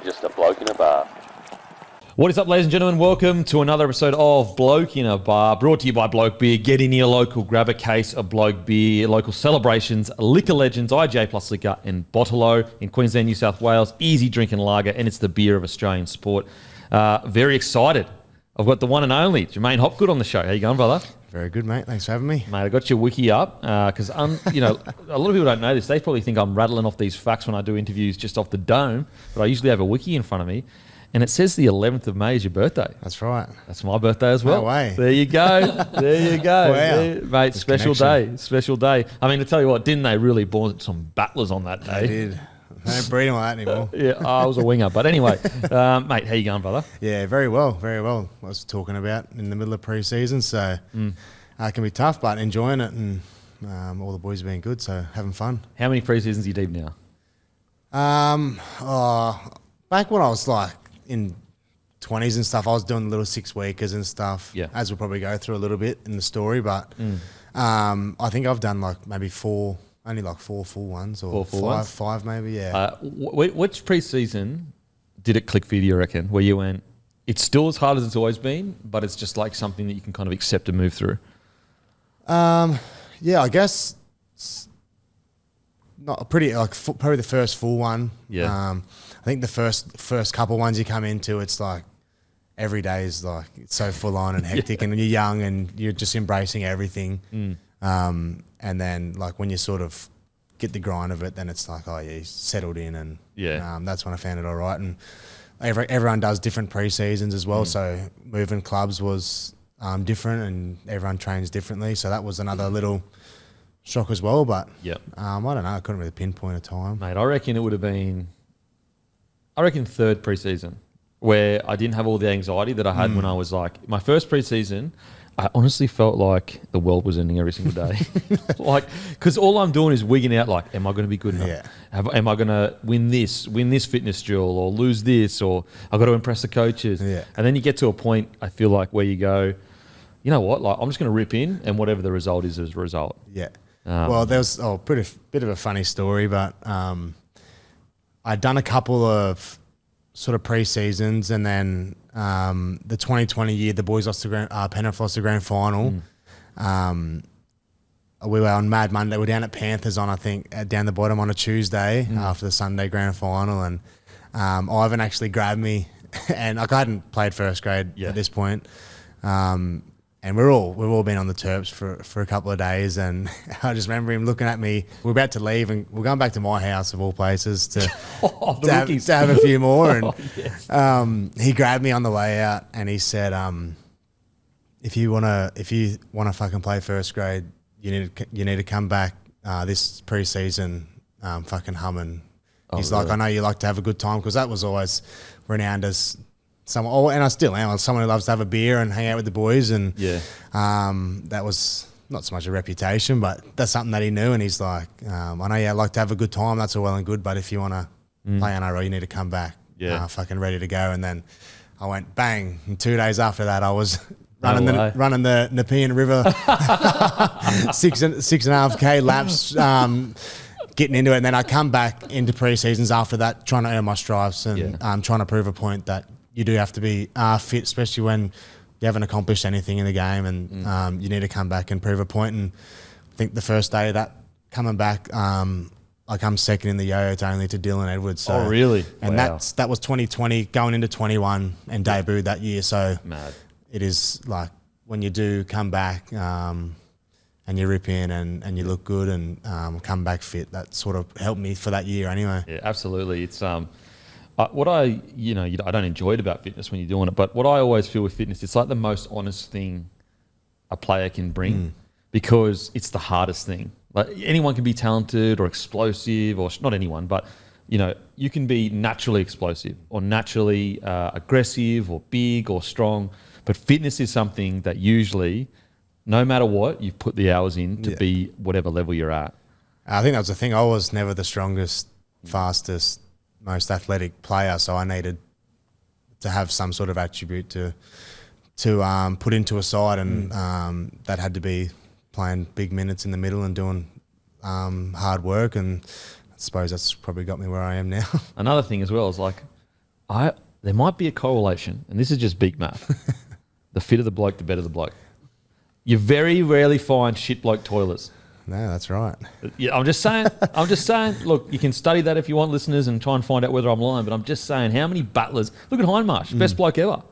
just a bloke in a bar. What is up, ladies and gentlemen? Welcome to another episode of Bloke in a Bar, brought to you by Bloke Beer. Get in your local, grab a case of Bloke Beer. Local celebrations, Liquor Legends, IJ Plus Liquor, and Bottolo in Queensland, New South Wales. Easy drinking lager, and it's the beer of Australian sport. Very excited. I've got the one and only Jermaine Hopgood on the show. How you going, brother? Very good, mate. Thanks for having me. Mate, I got your wiki up because a lot of people don't know this. They probably think I'm rattling off these facts when I do interviews just off the dome, but I usually have a wiki in front of me. And it says the 11th of May is your birthday. That's right. That's my birthday as well. No way. There you go. There you go. Wow. Mate, Good special connection. day. Special day. I mean, to tell you what, didn't they really born some battlers on that day? They did. They don't breed them like that anymore. Yeah, I was a winger. But anyway, mate, how you going, brother? Yeah, very well. Very well. I was talking about in the middle of pre-season, so it can be tough, but enjoying it, and all the boys have been good, so having fun. How many pre-seasons are you deep now? Back when I was like in 20s and stuff, I was doing little 6-weekers and stuff, Yeah. as we'll probably go through a little bit in the story, but I think I've done like maybe four full ones, or Four full ones? five maybe, yeah. Which pre-season did it click for you, do you reckon, where you went, it's still as hard as it's always been, but it's just like something that you can kind of accept and move through? Yeah, I guess it's not pretty like probably the first full one. Yeah. I think the first couple ones you come into, it's like every day is like it's so full on and hectic, and when you're young and you're just embracing everything. And then like when you sort of get the grind of it, then it's like, oh yeah, you settled in, and that's when I found it all right. And everyone does different pre-seasons as well, so moving clubs was different, and everyone trains differently, so that was another little shock as well. But I don't know, I couldn't really pinpoint a time. Mate, I reckon it would have been, third pre-season, where I didn't have all the anxiety that I had when I was like, my first pre-season, I honestly felt like the world was ending every single day. Like, because all I'm doing is wigging out like, am I going to be good enough? Yeah. Am I going to win this fitness duel, or lose this, or I've got to impress the coaches? Yeah. And then you get to a point, I feel like, where you go, you know what, like I'm just going to rip in, and whatever the result is a result. Yeah. Well, there was a bit of a funny story, but I'd done a couple of sort of pre-seasons, and then the 2020 year, the boys lost to Penrith lost the grand final. We were on Mad Monday. We're down at Panthers on, I think, down the bottom on a Tuesday after the Sunday grand final, and Ivan actually grabbed me, and like I hadn't played first grade at this point. And we've all been on the Terps for a couple of days, and I just remember him looking at me. We're about to leave, and we're going back to my house of all places to have a few more. And he grabbed me on the way out, and he said, "If you wanna fucking play first grade, you need to come back this pre-season, fucking humming." He's like, "I know you like to have a good time," because that was always renowned as someone, and I still am, someone who loves to have a beer and hang out with the boys, and that was not so much a reputation, but that's something that he knew. And he's like, I know you like to have a good time, that's all well and good, but if you want to play NRL, you need to come back, fucking ready to go. And then I went bang, and 2 days after that I was running the Nepean River 6.5K laps, getting into it. And then I come back into pre-seasons after that, trying to earn my stripes, and trying to prove a point that you do have to be fit, especially when you haven't accomplished anything in the game, and you need to come back and prove a point. And I think the first day of that, coming back, like I'm second in the yo-yo only to Dylan Edwards. So, oh, really? And that was 2020, going into 21, and debuted that year. So mad. It is like when you do come back and you rip in and you look good and come back fit, that sort of helped me for that year anyway. Yeah, absolutely. It's what I don't enjoy it about fitness when you're doing it, but what I always feel with fitness, it's like the most honest thing a player can bring, because it's the hardest thing. Like anyone can be talented or explosive, or not anyone, but you can be naturally explosive or naturally aggressive or big or strong, but fitness is something that usually, no matter what, you've put the hours in to be whatever level you're at. I think that was the thing. I was never the strongest, fastest, most athletic player, so I needed to have some sort of attribute to put into a side, and that had to be playing big minutes in the middle and doing hard work, and I suppose that's probably got me where I am now. Another thing as well is like, There might be a correlation, and this is just big math. The fitter the bloke, the better the bloke. You very rarely find shit bloke toilers. No, that's right. Yeah, I'm just saying. Look, you can study that if you want, listeners, and try and find out whether I'm lying. But I'm just saying, how many butlers? Look at Hindmarsh, best bloke ever.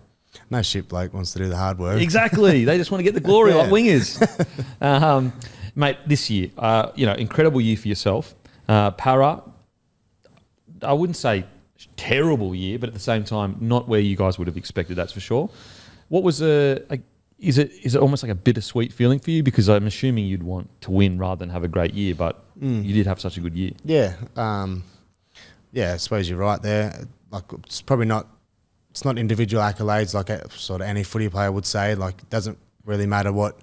No shit bloke wants to do the hard work. Exactly. They just want to get the glory like wingers. Mate, this year, incredible year for yourself. Para, I wouldn't say terrible year, but at the same time, not where you guys would have expected. That's for sure. What was is it almost like a bittersweet feeling for you? Because I'm assuming you'd want to win rather than have a great year, but you did have such a good year. Yeah. I suppose you're right there. Like, it's probably not, it's not individual accolades like sort of any footy player would say. Like, it doesn't really matter what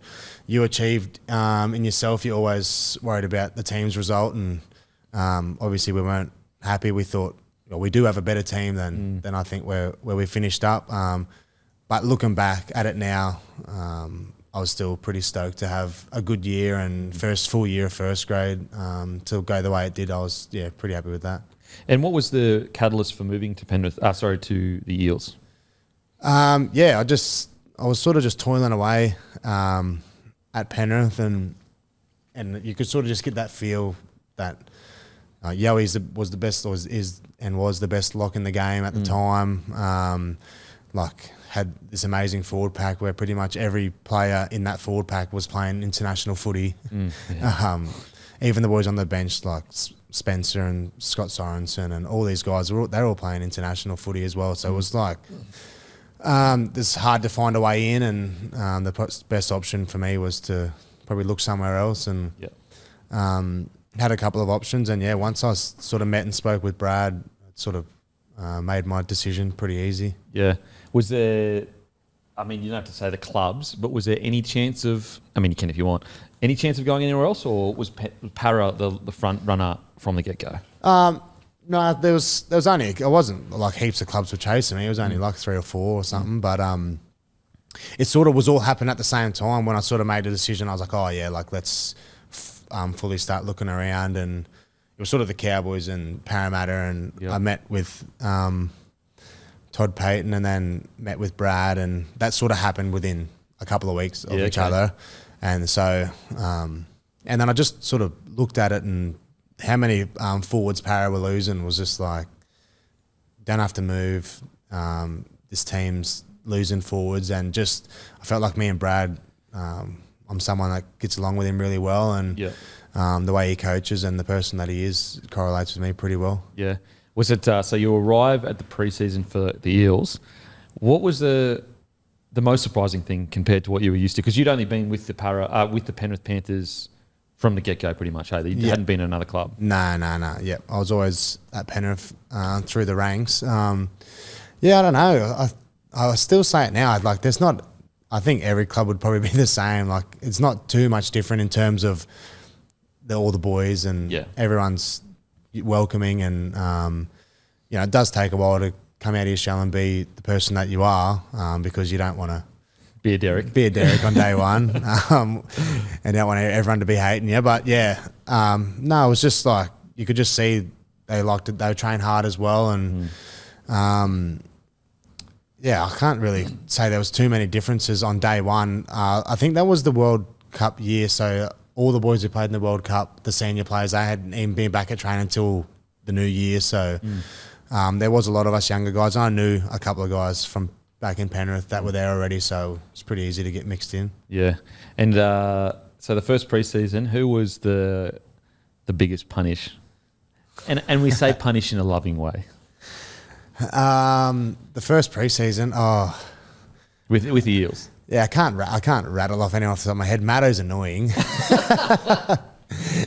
you achieved in yourself. You're always worried about the team's result. And obviously we weren't happy. We thought, well, we do have a better team than I think where we finished up. But looking back at it now, I was still pretty stoked to have a good year and first full year of first grade to go the way it did. I was pretty happy with that. And what was the catalyst for moving to Penrith? To the Eels. I was sort of just toiling away at Penrith, and you could sort of just get that feel that Yowie was the best, or is the best lock in the game at the time. Had this amazing forward pack where pretty much every player in that forward pack was playing international footy. Even the boys on the bench like Spencer and Scott Sorensen and all these guys, they're all playing international footy as well. So it was like it's hard to find a way in, and the best option for me was to probably look somewhere else, and had a couple of options. And once I sort of met and spoke with Brad, it sort of made my decision pretty easy. Yeah. Was there, I mean, you don't have to say the clubs, but was there any chance of, I mean, you can if you want, any chance of going anywhere else, or was Para the front runner from the get-go? No, there was only, it wasn't like heaps of clubs were chasing me. It was only like 3 or 4 or something. But it sort of was all happening at the same time. When I sort of made a decision, I was like, let's fully start looking around. And it was sort of the Cowboys and Parramatta, and I met with Todd Payton and then met with Brad, and that sort of happened within a couple of weeks of each other. And so, and then I just sort of looked at it, and how many forwards Para were losing was just like, don't have to move. This team's losing forwards, and just I felt like me and Brad, I'm someone that gets along with him really well, and the way he coaches and the person that he is correlates with me pretty well. Yeah. Was it so you arrive at the preseason for the Eels? What was the most surprising thing compared to what you were used to? Because you'd only been with the Penrith Panthers from the get-go pretty much, hey? You hadn't been in another club? No. Yeah, I was always at Penrith through the ranks. I don't know. I still say it now. Like, there's not, I think every club would probably be the same. Like, it's not too much different in terms of all the boys, and everyone's welcoming, and it does take a while to come out of your shell and be the person that you are, because you don't want to be a Derek on day one, and don't want everyone to be hating you. But no, it was just like you could just see they liked it. They train hard as well, and I can't really say there was too many differences on day one. I think that was the World Cup year, so all the boys who played in the World Cup, the senior players, they hadn't even been back at training until the new year. So there was a lot of us younger guys. I knew a couple of guys from back in Penrith that were there already, so it's pretty easy to get mixed in. Yeah. And so the first preseason, who was the biggest punish? And we say punish in a loving way. The first preseason, with the Eels. Yeah, I can't rattle off anyone off the top of my head. Matto's annoying.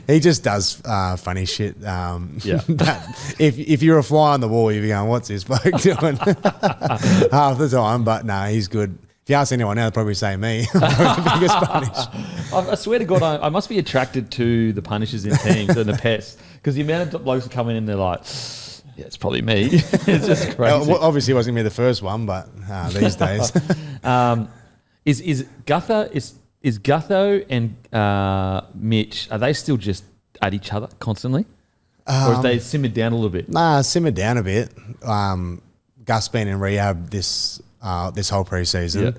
He just does funny shit. If you're a fly on the wall, you'd be going, "What's this bloke doing?" half the time. But no, he's good. If you ask anyone now, they'll probably say me. I'm probably the biggest punish. I swear to God, I must be attracted to the punishers in teams and the pests, because the amount of blokes that come in and they're like, yeah, it's probably me. It's just crazy. Well, obviously, it wasn't me the first one, but these days. Is Gutho and Mitch, are they still just at each other constantly? Or have they simmered down a little bit? Nah, simmered down a bit. Gus been in rehab this whole preseason.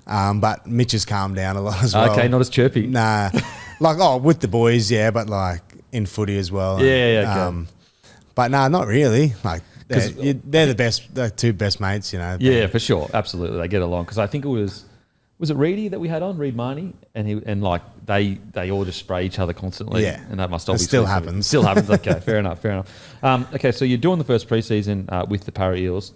But Mitch has calmed down a lot as well. Okay, not as chirpy. Nah. With the boys, yeah, but like in footy as well. Yeah, okay. But no, not really. Like they're the best, the two best mates, you know. Yeah, for sure, absolutely, they get along. Because I think it was it Reedy that we had on, Reed Marnie, and they all just spray each other constantly. Yeah, and that must still happens. Still happens. Okay, fair enough. Okay, so you're doing the first preseason with the Para Eels.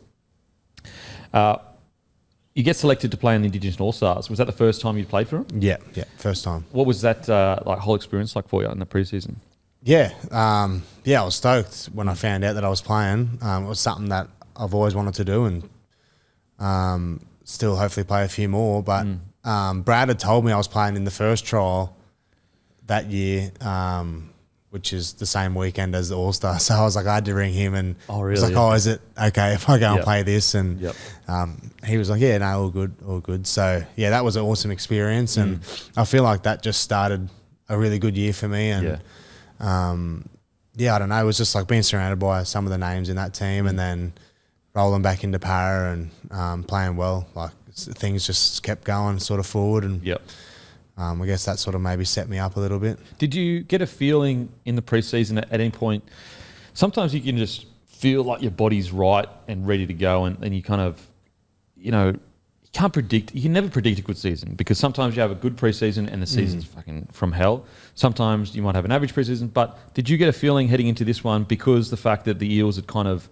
You get selected to play in the Indigenous All-Stars. Was that the first time you played for them? Yeah, first time. What was that whole experience like for you in the preseason? Yeah, I was stoked when I found out that I was playing. It was something that I've always wanted to do, and still hopefully play a few more. But Brad had told me I was playing in the first trial that year, which is the same weekend as the All-Star. So I was like, I had to ring him and I was like, is it okay if I go and play this? And he was like, yeah, no, all good. So, yeah, that was an awesome experience. And I feel like that just started a really good year for me. And, I don't know. It was just like being surrounded by some of the names in that team and then rolling back into Para and playing well. Like things just kept going sort of forward. And I guess that sort of maybe set me up a little bit. Did you get a feeling in the preseason at any point? Sometimes you can just feel like your body's right and ready to go, and you kind of, you can't predict. You can never predict a good season because sometimes you have a good preseason and the season's fucking from hell. Sometimes you might have an average preseason. But did you get a feeling heading into this one because the fact that the Eels had kind of,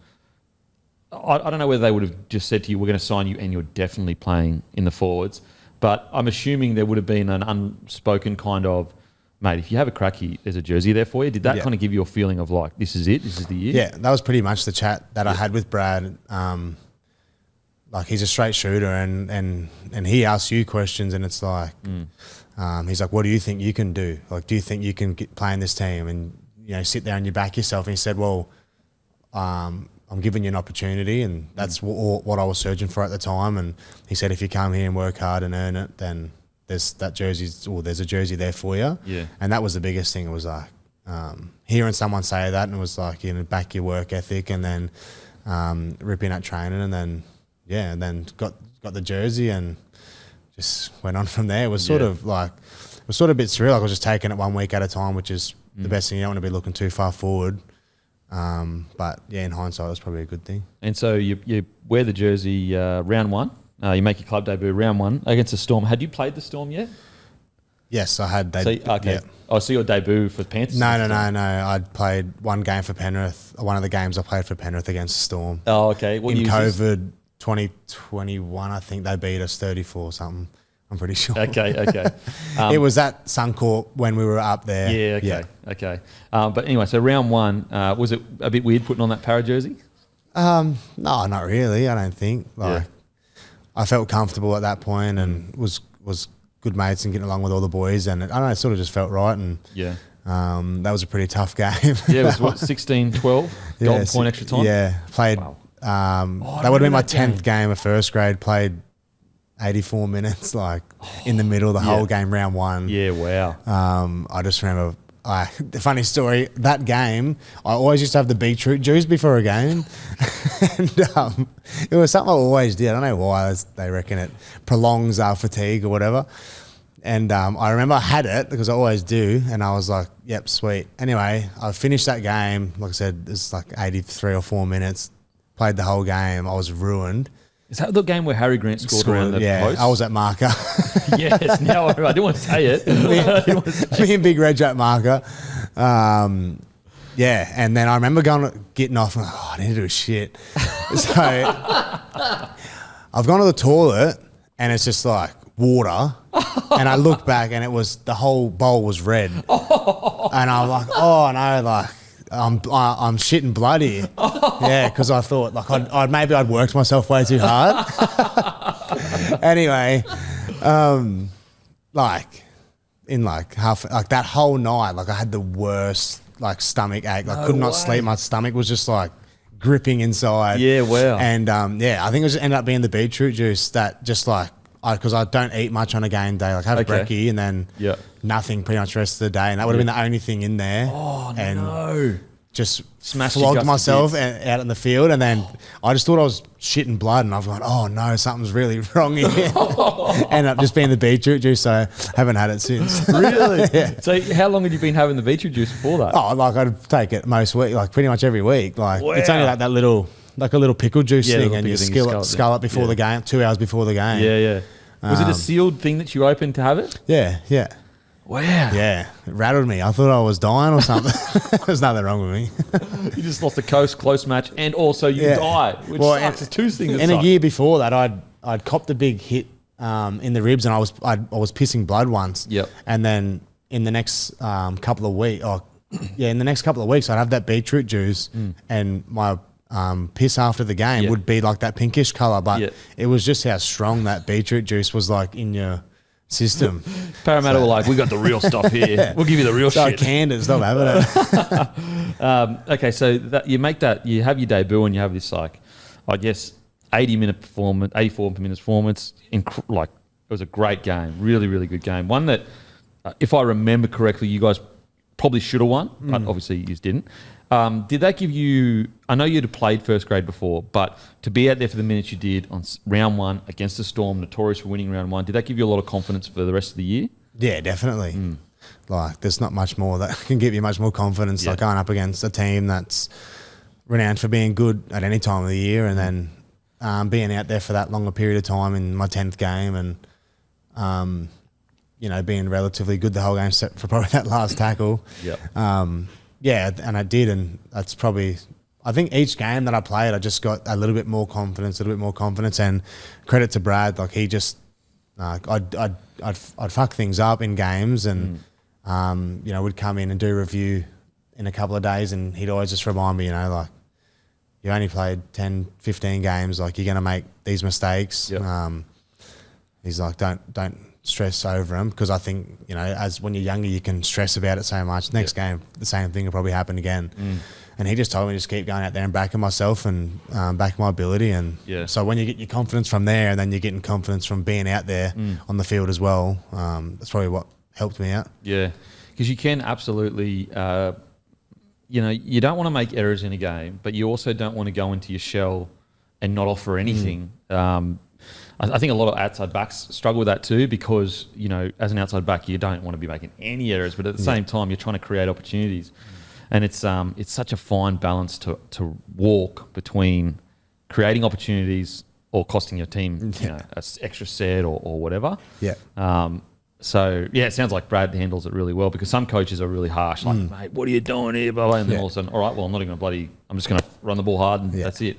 I don't know whether they would have just said to you, we're going to sign you and you're definitely playing in the forwards. But I'm assuming there would have been an unspoken kind of, mate, if you have a crack here, there's a jersey there for you. Did that kind of give you a feeling of like, this is it, this is the year? Yeah, that was pretty much the chat that I had with Brad. Like he's a straight shooter and he asks you questions and it's like, he's like, what do you think you can do? Like, do you think you can play in this team? And, sit there and you back yourself. And he said, well, I'm giving you an opportunity, and that's what I was searching for at the time. And he said, if you come here and work hard and earn it, then there's a jersey there for you. Yeah. And that was the biggest thing. It was like hearing someone say that, and it was like, back your work ethic, and then ripping at training, and then and then got the jersey and just went on from there. It was sort of like a bit surreal. Like I was just taking it 1 week at a time, which is the best thing. You don't want to be looking too far forward. But in hindsight, it was probably a good thing. And so you wear the jersey round one. You make your club debut round one against the Storm. Had you played the Storm yet? Yes, I had. So your debut for the Panthers? No. I'd played one game for Penrith. One of the games I played for Penrith against the Storm. Oh, okay. What in COVID 2021, I think they beat us 34 something. I'm pretty sure. Okay. It was at Suncorp when we were up there. Yeah, okay. But anyway, so round one, was it a bit weird putting on that Para jersey? No, not really. I don't think. I felt comfortable at that point and was good mates and getting along with all the boys, and I don't know, it sort of just felt right. And that was a pretty tough game. Yeah, it was what, 16-12? Golden point extra time? Yeah, played. Wow. That would have been my 10th game of first grade. Played 84 minutes, in the middle of the whole game, round one. Yeah, wow. I just remember, the funny story, that game, I always used to have the beetroot juice before a game. And it was something I always did. I don't know why. They reckon it prolongs our fatigue or whatever. And I remember I had it because I always do. And I was like, yep, sweet. Anyway, I finished that game. Like I said, it's 83 or 4 minutes. Played the whole game. I was ruined. Is that the game where Harry Grant scored around the post? I was at marker. Yes, now I didn't want to say it. Me and Big Reg at marker. And then I remember getting off and I need to do shit. So I've gone to the toilet and it's just like water. And I look back and the whole bowl was red. And I'm like, oh no, I'm shitting blood here. Yeah, because I thought I'd worked myself way too hard. Anyway, that whole night, I had the worst stomach ache. Could not sleep. My stomach was just gripping inside. Yeah, wow. And I think it just ended up being the beetroot juice that just because I don't eat much on a game day. Have brekkie and then nothing pretty much the rest of the day. And that would have been the only thing in there. Oh, and no. just Smashed flogged your myself guts to out in the field, and then I just thought I was shitting blood, and I've gone, oh no, something's really wrong here. Ended up just being the beetroot juice, so I haven't had it since. Really? Yeah. So how long had you been having the beetroot juice before that? Oh, like I'd take it most week, like pretty much every week. Like it's only Wow. like that little, like a little pickle juice thing, and you scull it before the game, 2 hours before the game. Yeah. Was it a sealed thing that you opened to have it? Yeah. Wow. Yeah, it rattled me. I thought I was dying or something. There's nothing wrong with me. You just lost a close match, and also you died, which sucks. It's two things that and suck. a year before that, I'd copped a big hit in the ribs, and I was pissing blood once. Yep. And then in the next couple of weeks, I'd have that beetroot juice, and my piss after the game would be like that pinkish color, but it was just how strong that beetroot juice was, like in your system. Parramatta were like, we got the real stuff here. We'll give you the real shit. Canned it, stop having it. Okay, so you have your debut, and you have this, like, I guess 80-minute performance, 84-minute performance. It was a great game, really, really good game. One that, if I remember correctly, you guys probably should have won, but obviously you just didn't. Did that give you? I know you'd have played first grade before, but to be out there for the minutes you did on round one against the Storm, notorious for winning round one, did that give you a lot of confidence for the rest of the year? Yeah, definitely. Like, there's not much more that can give you much more confidence. Like going up against a team that's renowned for being good at any time of the year, and then being out there for that longer period of time in my 10th game, and being relatively good the whole game, except for probably that last tackle. Yeah, and I did, and that's probably, I think each game that I played, I just got a little bit more confidence, and credit to Brad, like he just, I'd fuck things up in games, and we'd come in and do review in a couple of days, and he'd always just remind me, like, you only played 10, 15 games, like you're going to make these mistakes. He's like, don't stress over them, because I think, as when you're younger, you can stress about it so much. Next game, the same thing will probably happen again. And he just told me to just keep going out there and backing myself and back my ability. And so when you get your confidence from there, and then you're getting confidence from being out there on the field as well, that's probably what helped me out. Yeah, because you can absolutely, you don't want to make errors in a game, but you also don't want to go into your shell and not offer anything. I think a lot of outside backs struggle with that too, because, as an outside back, you don't want to be making any errors, but at the same time, you're trying to create opportunities. And it's such a fine balance to walk between creating opportunities or costing your team, an extra set or whatever. So, it sounds like Brad handles it really well, because some coaches are really harsh, like, mate, what are you doing here? Blah, blah, and then all of a sudden, all right, well, I'm not even I'm just going to run the ball hard, and that's it.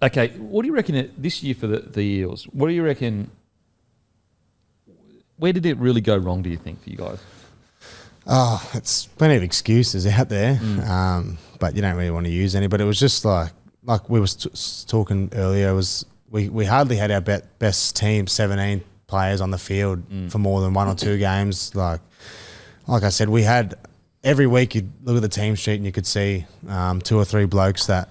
Okay, what do you reckon this year for the Eels? What do you reckon? Where did it really go wrong, do you think, for you guys? Oh, it's plenty of excuses out there, but you don't really want to use any. But it was just like we were talking earlier, we hardly had our best team, 17 players on the field for more than 1 or 2 games. Like I said, we had every week you'd look at the team sheet and you could see 2 or 3 blokes that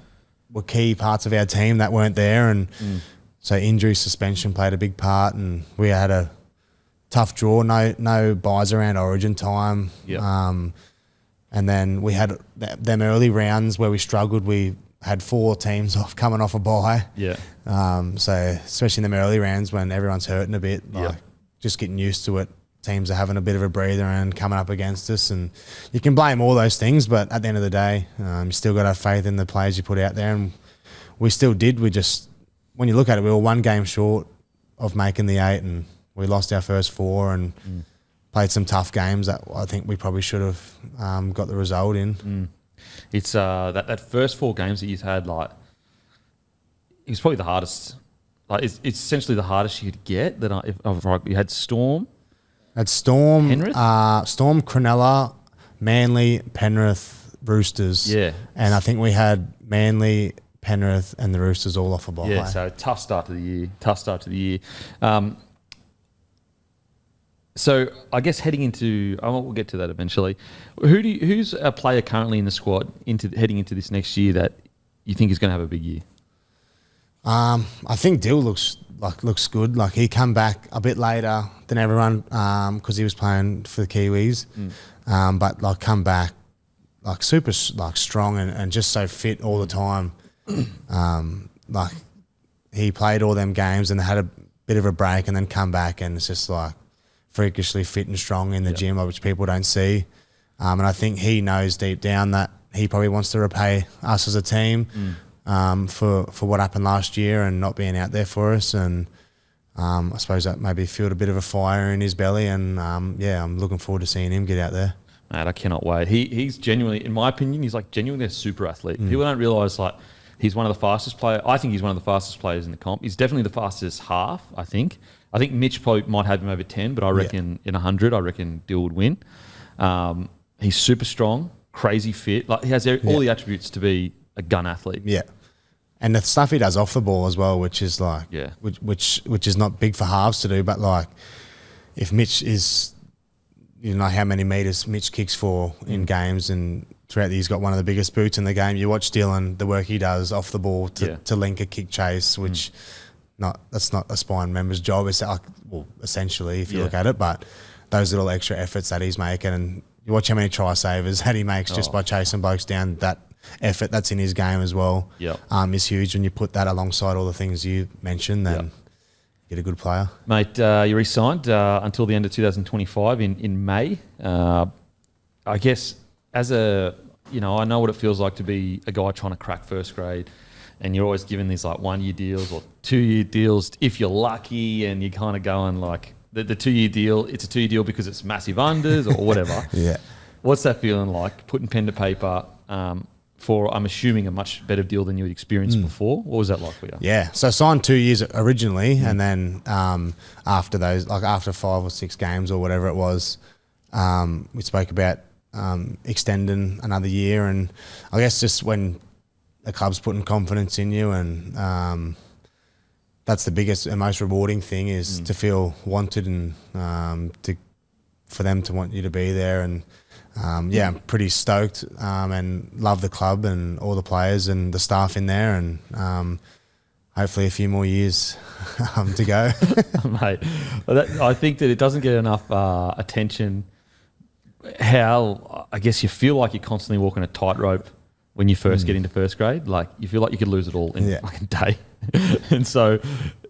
were key parts of our team that weren't there, and so injury, suspension played a big part, and we had a tough draw, no buys around Origin time, and then we had them early rounds where we struggled. We had 4 teams coming off a bye, so especially in them early rounds when everyone's hurting a bit, just getting used to it. Teams are having a bit of a breather and coming up against us, and you can blame all those things, but at the end of the day, you still got to have faith in the players you put out there, and we still did. We just, when you look at it, we were 1 game short of making the 8, and we lost our first 4 and played some tough games that I think we probably should have got the result in. It's that first 4 games that you've had, like, it was probably the hardest. Like, it's essentially the hardest you could get. You had Storm. At Storm, Penrith? Storm, Cronulla, Manly, Penrith, Roosters. Yeah. And I think we had Manly, Penrith and the Roosters all off a bye. Yeah, so tough start to the year. So I guess heading into, we'll get to that eventually. Who's a player currently in the squad heading into this next year that you think is going to have a big year? I think Dill looks good. Like, he come back a bit later than everyone because he was playing for the Kiwis. But come back like super like strong and just so fit all the time. Like he played all them games and had a bit of a break and then come back, and it's just like freakishly fit and strong in the gym, which people don't see. And I think he knows deep down that he probably wants to repay us as a team for what happened last year and not being out there for us. And I suppose that maybe fueled a bit of a fire in his belly. And I'm looking forward to seeing him get out there. Mate, I cannot wait. He's genuinely, in my opinion, he's like genuinely a super athlete. People don't realise like he's one of the fastest players. I think he's one of the fastest players in the comp. He's definitely the fastest half, I think. I think Mitch probably might have him over 10, but I reckon in 100, I reckon Dill would win. He's super strong, crazy fit. Like he has all the attributes to be a gun athlete. Yeah. And the stuff he does off the ball as well, which is like, which is not big for halves to do, but like if Mitch is, you know how many metres Mitch kicks for in games, and throughout he's got one of the biggest boots in the game. You watch Dylan, the work he does off the ball to link a kick chase, which that's not a spine member's job. It's like, well, essentially, if you look at it, but those little extra efforts that he's making, and you watch how many try savers that he makes just by chasing blokes down. That effort that's in his game as well is huge. When you put that alongside all the things you mentioned, then get a good player. Mate, you re-signed until the end of 2025 in May. I guess as I know what it feels like to be a guy trying to crack first grade, and you're always given these like 1 year deals or 2 year deals if you're lucky, and you're kind of going like, the 2 year deal, it's a 2 year deal because it's massive unders or whatever. What's that feeling like, putting pen to paper for, I'm assuming, a much better deal than you had experienced before? What was that like for you? Yeah, so I signed 2 years originally, and then after those, like after 5 or 6 games or whatever it was, we spoke about extending another year. And I guess just when the club's putting confidence in you, and that's the biggest and most rewarding thing, is to feel wanted, and for them to want you to be there. And I'm pretty stoked and love the club and all the players and the staff in there, and hopefully a few more years to go. Mate, I think that it doesn't get enough attention how I guess you feel like you're constantly walking a tightrope when you first get into first grade. Like you feel like you could lose it all in a fucking day. And so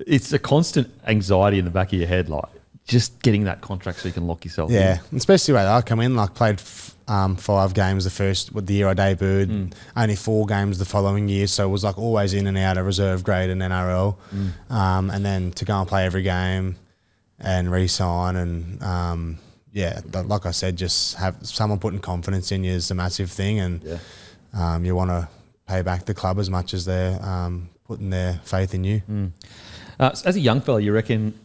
it's a constant anxiety in the back of your head, like just getting that contract so you can lock yourself in. Yeah, especially when I come in, like played 5 games the year I debuted, only 4 games the following year, so it was like always in and out of reserve grade and NRL, and then to go and play every game and re-sign, and like I said, just have someone putting confidence in you is a massive thing, and you want to pay back the club as much as they're putting their faith in you. As a young fella, you reckon,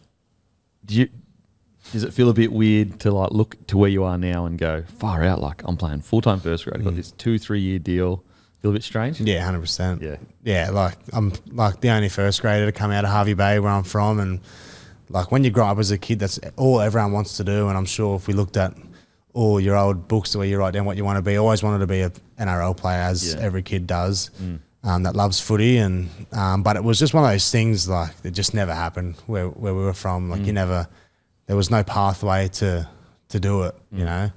does it feel a bit weird to like look to where you are now and go, far out, like I'm playing full-time first grade, I've got this 2-3 year deal? Feel a bit strange? Yeah, 100%. Yeah, like I'm like the only first grader to come out of Harvey Bay where I'm from, and like when you grow up as a kid, that's all everyone wants to do. And I'm sure if we looked at all your old books where you write down what you want to be, always wanted to be an NRL player, as every kid does. That loves footy, and but it was just one of those things like that just never happened where we were from. Like there was no pathway to do it, you know.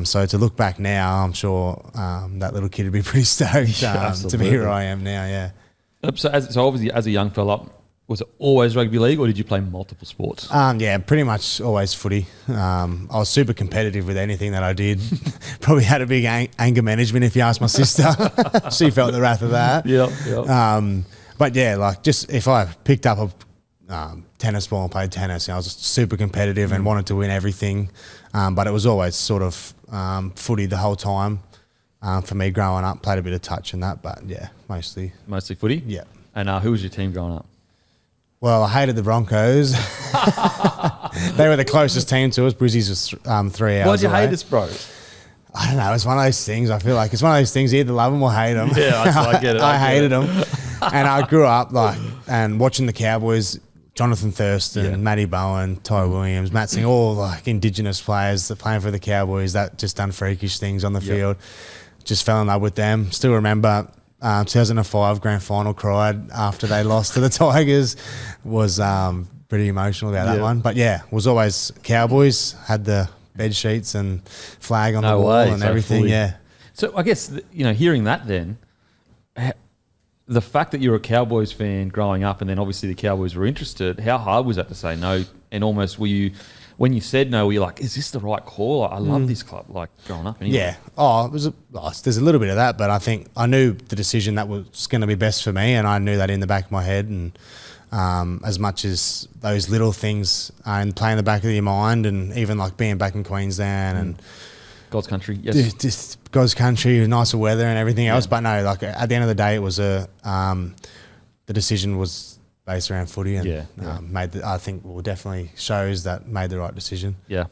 So to look back now, I'm sure that little kid would be pretty stoked to be where I am now. Yeah. So obviously as a young fella, was it always rugby league, or did you play multiple sports? Yeah, pretty much always footy. I was super competitive with anything that I did. Probably had a big anger management, if you ask my sister. She felt the wrath of that. But yeah, like just if I picked up a tennis ball and played tennis, I was super competitive and wanted to win everything. But it was always sort of footy the whole time. For me growing up, played a bit of touch and that, but yeah, mostly footy. Yeah. And who was your team growing up? Well, I hated the Broncos. They were the closest team to us. Brizzies was 3 hours Why'd you away. hate us, bro? I don't know. It's one of those things. I feel like it's one of those things. You either love them or hate them. Yeah, I get it. I hated them. And I grew up and watching the Cowboys, Jonathan Thurston, Matty Bowen, Ty Williams, Matt Singh, all like Indigenous players that playing for the Cowboys that just done freakish things on the field. Just fell in love with them. Still remember 2005 Grand Final, cried after they lost to the Tigers. Was pretty emotional about that one. But yeah, was always Cowboys, had the bed sheets and flag on the wall and everything. So I guess, hearing that then, the fact that you're a Cowboys fan growing up and then obviously the Cowboys were interested, how hard was that to say no? And almost when you said no, were you like, is this the right call? I love this club, like growing up anyway. Yeah. Oh, there's a little bit of that, but I think I knew the decision that was going to be best for me, and I knew that in the back of my head. And as much as those little things and play in the back of your mind, and even like being back in Queensland and God's country, yes. Just God's country, nicer weather and everything else. But no, like at the end of the day, it was the decision was based around footy, and I think definitely shows that made the right decision. Yeah.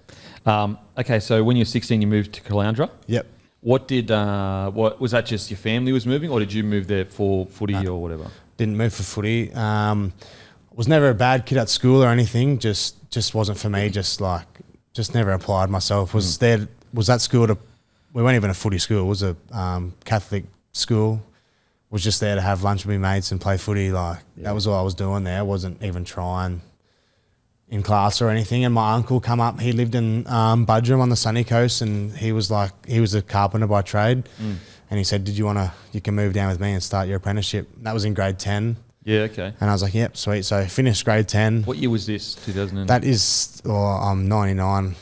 Okay, so when you were 16, you moved to Caloundra. Yep. What was that? Just your family was moving, or did you move there for footy or whatever? Didn't move for footy. Was never a bad kid at school or anything. Just wasn't for me. Just never applied myself. Was at school we weren't even a footy school. It was a Catholic school. Was just there to have lunch with my mates and play footy. That was all I was doing there. I wasn't even trying in class or anything. And my uncle come up. He lived in Budrum on the sunny coast, and he was a carpenter by trade. And he said, you can move down with me and start your apprenticeship. And that was in grade 10. Yeah, okay. And I was like, yep, sweet. So I finished grade 10. What year was this? 2000? That is, I'm 99.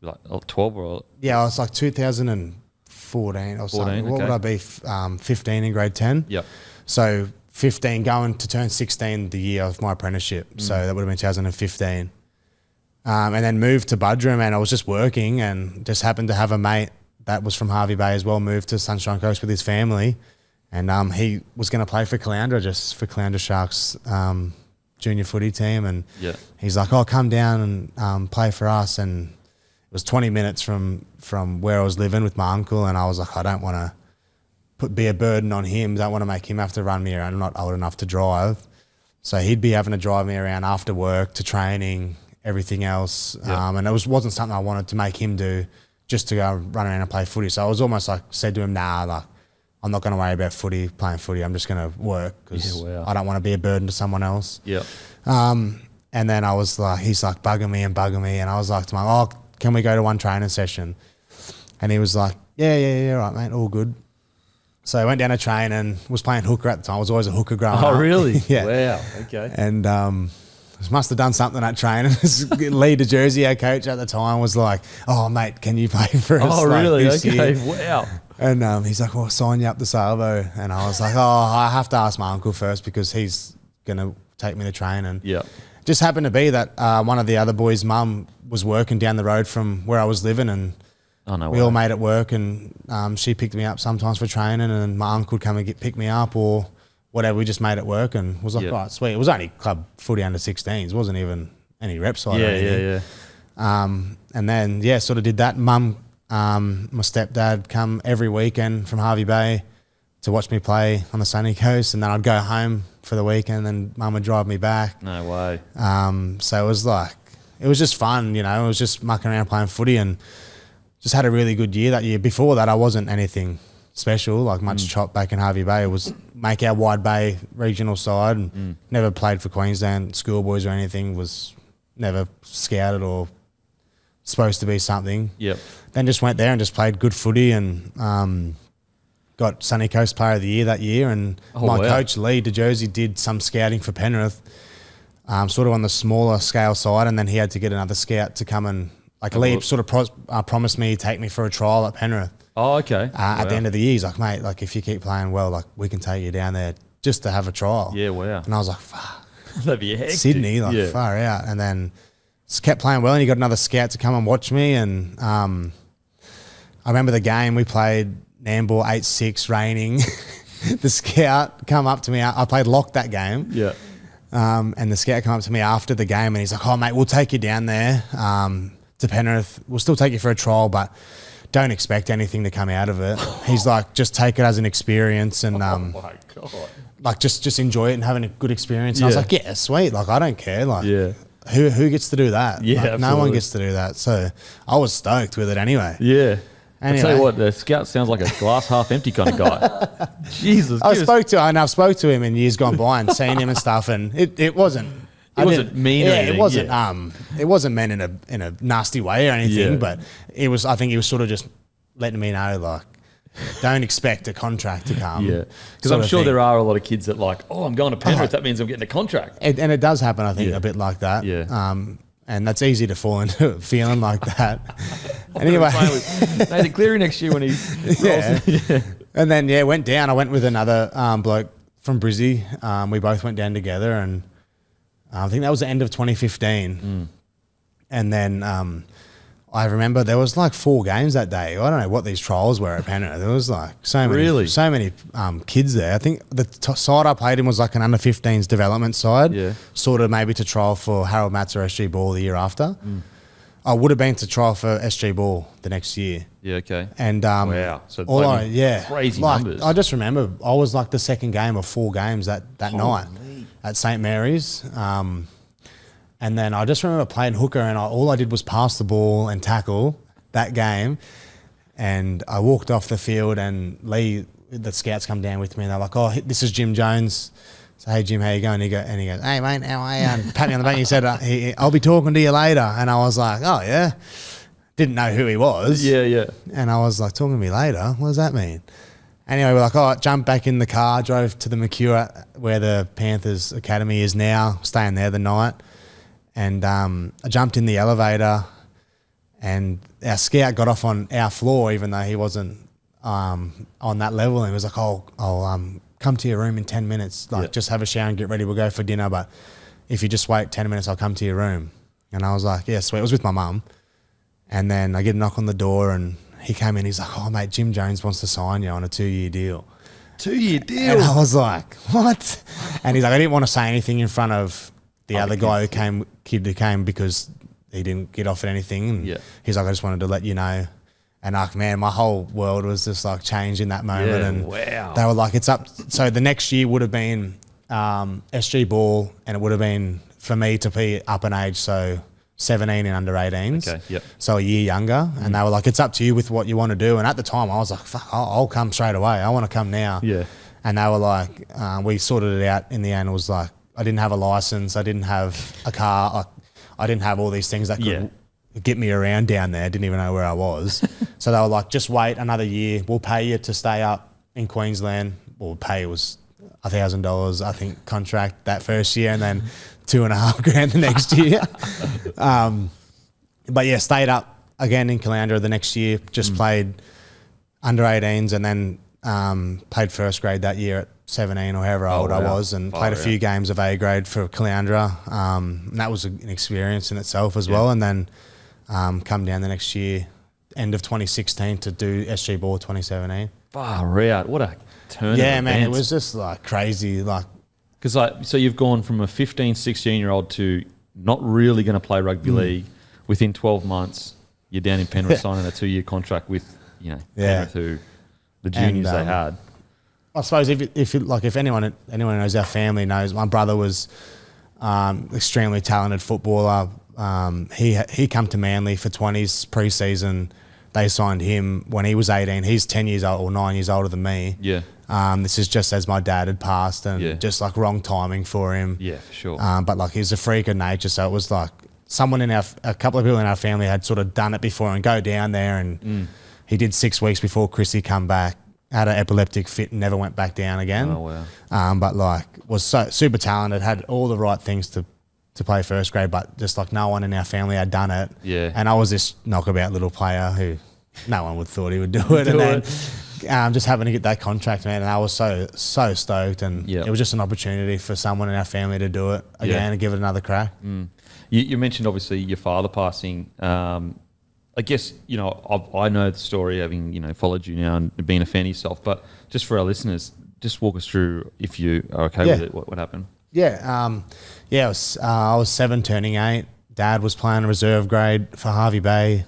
Like 12 or? Yeah, I was like 2014 or something. What would I be? 15 in grade 10. Yep. So 15 going to turn 16 the year of my apprenticeship. So that would have been 2015. And then moved to Budrum, and I was just working, and just happened to have a mate that was from Hervey Bay as well, moved to Sunshine Coast with his family. And he was going to play for Caloundra, just for Caloundra Sharks junior footy team. And he's like, come down and play for us. And it was 20 minutes from where I was living with my uncle. And I was like, I don't want to be a burden on him. Don't want to make him have to run me around. I'm not old enough to drive. So he'd be having to drive me around after work to training, everything else. And it wasn't something I wanted to make him do, just to go run around and play footy. So I was almost like, said to him, nah, I'm not going to worry about playing footy. I'm just going to work because I don't want to be a burden to someone else. Yeah. And then I was like, he's like bugging me. And I was like to him, can we go to one training session? And he was like, yeah, right, mate, all good. So I went down to train and was playing hooker at the time. I was always a hooker growing up. Oh, really? Yeah. Wow, okay. And must have done something at training. Lee DeJersey, our coach at the time, was like, oh, mate, can you play for us? Oh, really? Okay, year? wow. And he's like, well, sign you up to Salvo. And I was like, I have to ask my uncle first because he's going to take me to train. And just happened to be that one of the other boys' mum was working down the road from where I was living, and we all made it work. And she picked me up sometimes for training, and my uncle would come and pick me up or whatever. We just made it work and was like, right, sweet. It was only club footy under 16s. It wasn't even any reps or anything. And then, sort of did that. Mum, my stepdad come every weekend from Hervey Bay to watch me play on the sunny coast, and then I'd go home for the weekend, and Mum would drive me back. No way. So it was just fun, It was just mucking around playing footy, and just had a really good year that year. Before that, I wasn't anything special, like much chop back in Hervey Bay. It was make our Wide Bay regional side, and never played for Queensland schoolboys or anything, was never scouted or supposed to be something. Yep. Then just went there and just played good footy, and got Sunny Coast Player of the Year that year. And my coach, Lee DeJersey, did some scouting for Penrith, sort of on the smaller scale side, and then he had to get another scout to come and, Lee sort of promised me he'd take me for a trial at Penrith. Oh, okay. At the end of the year, he's like, mate, if you keep playing well, we can take you down there just to have a trial. Yeah, wow. And I was like, fuck. That'd be hectic. Sydney, far out. And then just kept playing well, and he got another scout to come and watch me. And I remember the game we played, Nambour 8-6, raining. The scout come up to me. I played lock that game. Yeah. And the scout come up to me after the game, and he's like, oh, mate, we'll take you down there to Penrith. We'll still take you for a trial, but don't expect anything to come out of it. He's like, just take it as an experience, and oh my God. Just enjoy it and having a good experience. And I was like, yeah, sweet. I don't care. Who gets to do that? Yeah, no one gets to do that. So I was stoked with it anyway. Yeah. Anyway. I tell you what, the scout sounds like a glass half empty kind of guy. Jesus. I've spoke to him in years gone by and seen him and stuff, and it wasn't. It wasn't mean or anything. It wasn't. It wasn't meant in a nasty way or anything. Yeah. But it was. I think he was sort of just letting me know, like, don't expect a contract to come. Yeah. Because I'm sure there are a lot of kids that like, oh, I'm going to Penrith. That means I'm getting a contract. And it does happen, I think, a bit like that. Yeah. And that's easy to fall into feeling like that. Anyway. With Nathan Cleary next year when he rolls. And then, went down. I went with another bloke from Brizzy. We both went down together, and I think that was the end of 2015. And then I remember there was like 4 games that day. I don't know what these trials were at Penrith. There was like so many kids there. I think the side I played in was like an under-15s development side, sort of maybe to trial for Harold Matz or SG Ball the year after. I would have been to trial for SG Ball the next year. Yeah, okay. And wow, so crazy numbers. I just remember I was like the second game of 4 games that night at St Mary's. And then I just remember playing hooker, and all I did was pass the ball and tackle that game. And I walked off the field, and Lee, the scouts, come down with me, and they're like, "Oh, this is Jim Jones." So, "Hey Jim, how you going?" And he goes, "Hey mate, how are you?" And pat me on the back. He said, "I'll be talking to you later." And I was like, "Oh yeah," didn't know who he was. Yeah. And I was like, "Talking to me later? What does that mean?" Anyway, we're like, "All right," jumped back in the car, drove to the Mercure where the Panthers Academy is now, staying there the night. And I jumped in the elevator, and our scout got off on our floor, even though he wasn't on that level. And he was like, I'll come to your room in 10 minutes. Like, just have a shower and get ready. We'll go for dinner. But if you just wait 10 minutes, I'll come to your room. And I was like, yeah, sweet. It was with my mum. And then I get a knock on the door, and he came in. He's like, "Oh, mate, Jim Jones wants to sign you on a 2-year deal." 2-year deal? And I was like, what? And he's like, I didn't want to say anything in front of the other guy kid who came because he didn't get offered anything. And he's like, "I just wanted to let you know." And like, man, my whole world was just like changed in that moment. And they were like, it's up. So the next year would have been SG Ball, and it would have been for me to be up in age, so 17 and under 18s. Okay, yep. So a year younger. And they were like, it's up to you with what you want to do. And at the time I was like, fuck, I'll come straight away. I want to come now. Yeah. And they were like, we sorted it out in the end. It was like, I didn't have a license. I didn't have a car. I didn't have all these things that could get me around down there. Didn't even know where I was. So they were like, just wait another year. We'll pay you to stay up in Queensland. Well, pay was $1,000, I think, contract that first year, and then $2,500 the next year. But yeah, stayed up again in Caloundra the next year. Just played under 18s, and then played first grade that year at 17 or however old I was, and played a few games of A grade for Caloundra. And that was an experience in itself as well. And then come down the next year, end of 2016, to do SG Ball 2017. Far out. What a turn. Yeah, man, it was just like crazy. Like, because so you've gone from a 15, 16-year-old to not really going to play rugby league. Within 12 months, you're down in Penrith signing a 2-year contract with, Penrith, who the juniors they had. I suppose if anyone knows, our family knows, my brother was extremely talented footballer. He come to Manly for 20s pre-season. They signed him when he was 18. He's 10 years old or 9 years older than me. Yeah. This is just as my dad had passed, and just like wrong timing for him. Yeah, for sure. But like, he's a freak of nature, so it was like a couple of people in our family had sort of done it before and go down there, and he did 6 weeks before Chrissy come back. Had an epileptic fit and never went back down again. Oh, wow. But like, was so super talented, had all the right things to play first grade, but just like no one in our family had done it. Yeah. And I was this knockabout little player who no one would thought he would do it. And then just having to get that contract, man, and I was so stoked. And it was just an opportunity for someone in our family to do it again and give it another crack. You mentioned obviously your father passing. I guess, I know the story, having, followed you now and being a fan yourself, but just for our listeners, just walk us through, if you are okay with it, what happened. I was 7 turning 8. Dad was playing a reserve grade for Hervey Bay.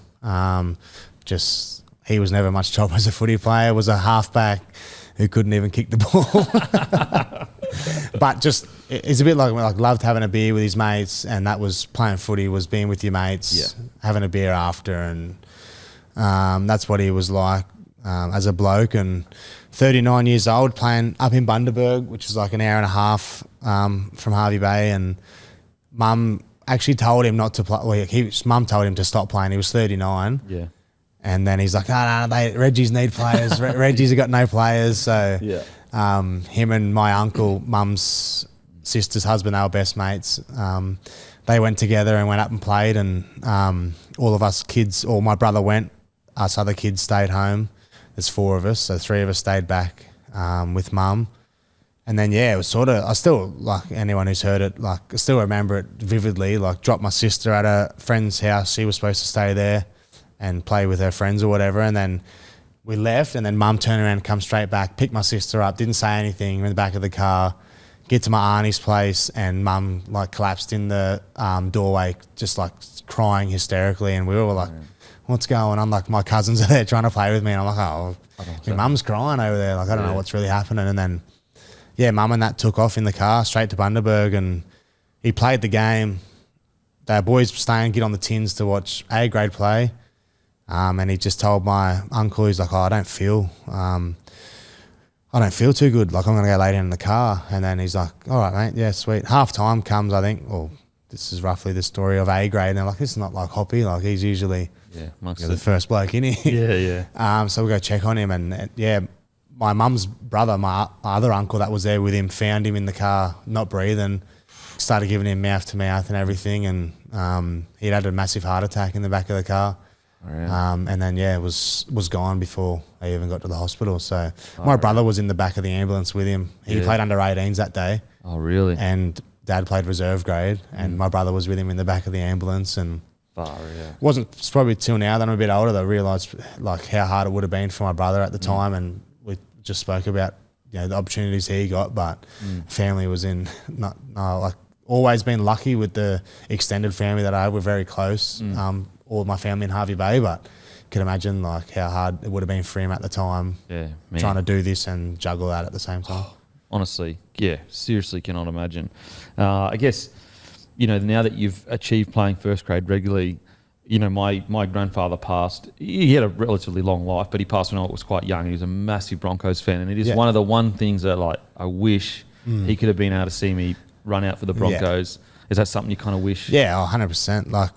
He was never much job as a footy player. Was a halfback who couldn't even kick the ball. But it's a bit like loved having a beer with his mates, and that was playing footy, was being with your mates, having a beer after, and that's what he was like as a bloke. And 39 years old, playing up in Bundaberg, which is like an hour and a half from Hervey Bay, and Mum actually told him not to play. Well, Mum told him to stop playing. He was 39. Yeah. And then he's like, Reggie's need players. Reggie's have got no players. So him and my uncle, mum's sister's husband, they were best mates. They went together and went up and played, and all of us kids, or my brother went, us other kids stayed home. There's 4 of us, so 3 of us stayed back with mum. And then, it was sort of, I still, like anyone who's heard it, like I still remember it vividly, like dropped my sister at a friend's house. She was supposed to stay there and play with her friends or whatever. And then we left, and then mum turned around and come straight back, picked my sister up, didn't say anything, in the back of the car, get to my auntie's place, and mum like collapsed in the doorway, just like crying hysterically. And we were like, what's going on? Like my cousins are there trying to play with me. And I'm like, your mum's crying over there. Like, I don't know what's really happening. And then, mum and that took off in the car straight to Bundaberg, and he played the game. The boys were staying, get on the tins to watch A grade play. And he just told my uncle, he's like, I don't feel too good. Like, I'm going to go lay down in the car. And then he's like, all right, mate. Yeah, sweet. Half time comes, I think. Well, this is roughly the story of A grade. And they're like, this is not like Hoppy. Like, he's usually the first bloke in here. So we go check on him. And my mum's brother, my other uncle that was there with him, found him in the car, not breathing, started giving him mouth to mouth and everything. And he'd had a massive heart attack in the back of the car. And then was gone before I even got to the hospital. So my brother was in the back of the ambulance with him. He played under 18s that day. Oh, really? And Dad played reserve grade, and my brother was with him in the back of the ambulance. And it's probably till now that I'm a bit older that I realised like how hard it would have been for my brother at the time. And we just spoke about the opportunities he got, but family was in always been lucky with the extended family that I had. We're very close. All of my family in Hervey Bay, but could imagine like how hard it would have been for him at the time, trying to do this and juggle that at the same time. Honestly, seriously cannot imagine. I guess, now that you've achieved playing first grade regularly, my grandfather passed. He had a relatively long life, but he passed when I was quite young. He was a massive Broncos fan, and it is one of the things that like I wish he could have been able to see me run out for the Broncos. Is that something you kind of wish? Yeah, 100%. Like,